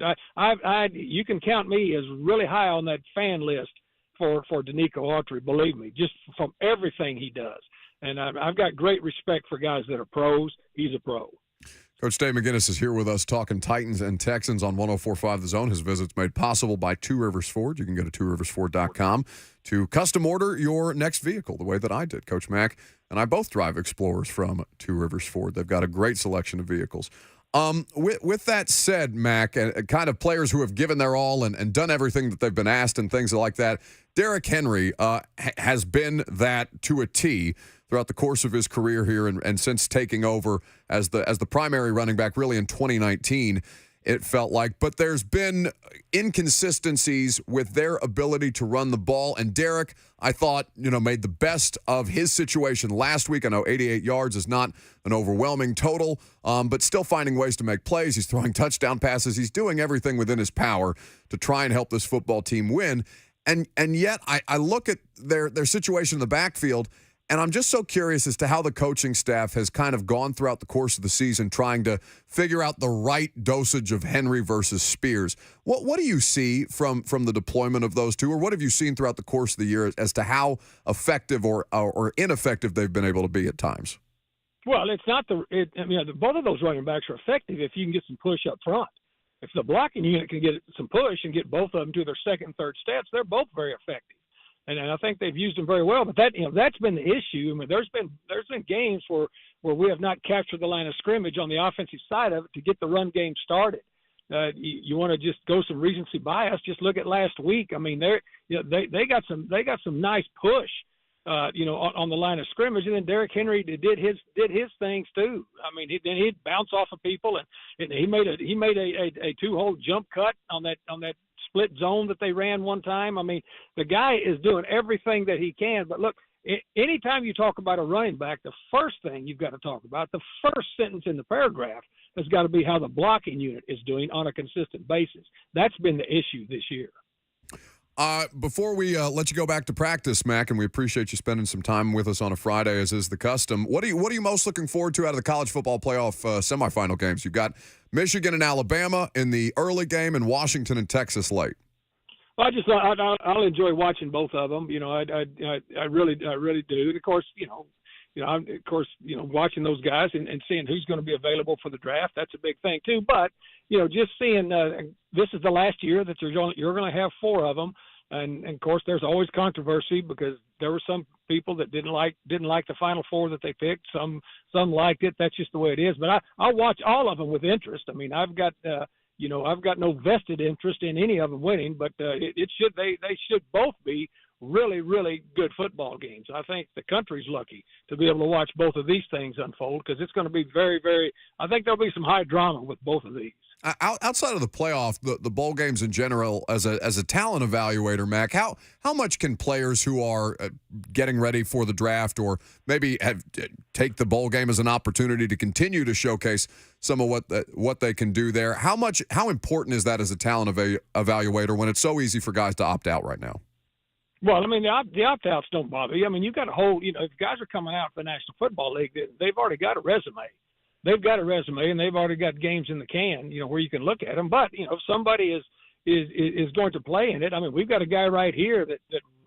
you can count me as really high on that fan list for Danico Autry, believe me, just from everything he does. And I've got great respect for guys that are pros. He's a pro. Coach Dave McGinnis is here with us talking Titans and Texans on 104.5 The Zone. His visit's made possible by Two Rivers Ford. You can go to tworiversford.com to custom order your next vehicle the way that I did. Coach Mack and I both drive Explorers from Two Rivers Ford. They've got a great selection of vehicles. With that said, Mack, and kind of players who have given their all and done everything that they've been asked and things like that, Derrick Henry has been that to a T throughout the course of his career here and since taking over as the primary running back really in 2019. It felt like, but there's been inconsistencies with their ability to run the ball. And Derrick, I thought, made the best of his situation last week. I know 88 yards is not an overwhelming total, but still finding ways to make plays. He's throwing touchdown passes. He's doing everything within his power to try and help this football team win. And yet I look at their situation in the backfield, and I'm just so curious as to how the coaching staff has kind of gone throughout the course of the season trying to figure out the right dosage of Henry versus Spears. What do you see from the deployment of those two, or what have you seen throughout the course of the year as to how effective or ineffective they've been able to be at times? Well, it's not both of those running backs are effective if you can get some push up front. If the blocking unit can get some push and get both of them to their second and third steps, they're both very effective. And I think they've used them very well. But that's been the issue. I mean, there's been games where we have not captured the line of scrimmage on the offensive side of it to get the run game started. You want to just go some recency bias? Just look at last week. I mean, they got some nice push, on the line of scrimmage, and then Derrick Henry did his things too. I mean, he'd bounce off of people, and he made a 2-hole jump cut on that split zone that they ran one time. I mean, the guy is doing everything that he can. But look, anytime you talk about a running back, the first thing you've got to talk about, the first sentence in the paragraph, has got to be how the blocking unit is doing on a consistent basis. That's been the issue this year. Before we let you go back to practice, Mack, and we appreciate you spending some time with us on a Friday, as is the custom. What are you most looking forward to out of the college football playoff semifinal games? You've got Michigan and Alabama in the early game, and Washington and Texas late. Well, I'll enjoy watching both of them. I really do. And of course, watching those guys and seeing who's going to be available for the draft, that's a big thing too. But just seeing this is the last year that you're going to have 4 of them, and of course there's always controversy because there were some people that didn't like the Final 4 that they picked. Some liked it. That's just the way it is. But I'll watch all of them with interest. I mean, I've got no vested interest in any of them winning, but they should both be really, really good football games. I think the country's lucky to be able to watch both of these things unfold because it's going to be very, very – I think there'll be some high drama with both of these. Outside of the playoff, the bowl games in general, as a talent evaluator, Mack, how much can players who are getting ready for the draft or maybe take the bowl game as an opportunity to continue to showcase some of what they can do there? How important is that as a talent evaluator when it's so easy for guys to opt out right now? Well, I mean, the opt-outs don't bother you. I mean, you've got a whole, if guys are coming out for the National Football League, they've already got a resume. They've got a resume, and they've already got games in the can, where you can look at them. But, if somebody is going to play in it, I mean, we've got a guy right here that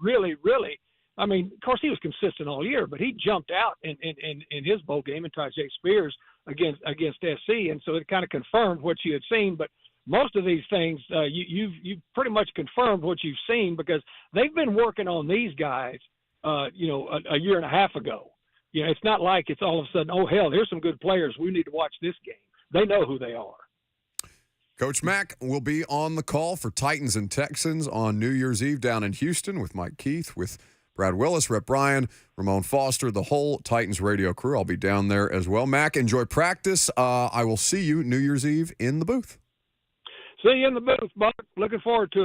really, really, I mean, of course, he was consistent all year, but he jumped out in his bowl game in Titans Spears against SC, and so it kind of confirmed what you had seen. But most of these things, you've pretty much confirmed what you've seen because they've been working on these guys, a year and a half ago. It's not like it's all of a sudden, oh, hell, here's some good players. We need to watch this game. They know who they are. Coach Mack will be on the call for Titans and Texans on New Year's Eve down in Houston with Mike Keith, with Brad Willis, Rep Bryan, Ramon Foster, the whole Titans radio crew. I'll be down there as well. Mack, enjoy practice. I will see you New Year's Eve in the booth. See you in the booth, Buck. Looking forward to it.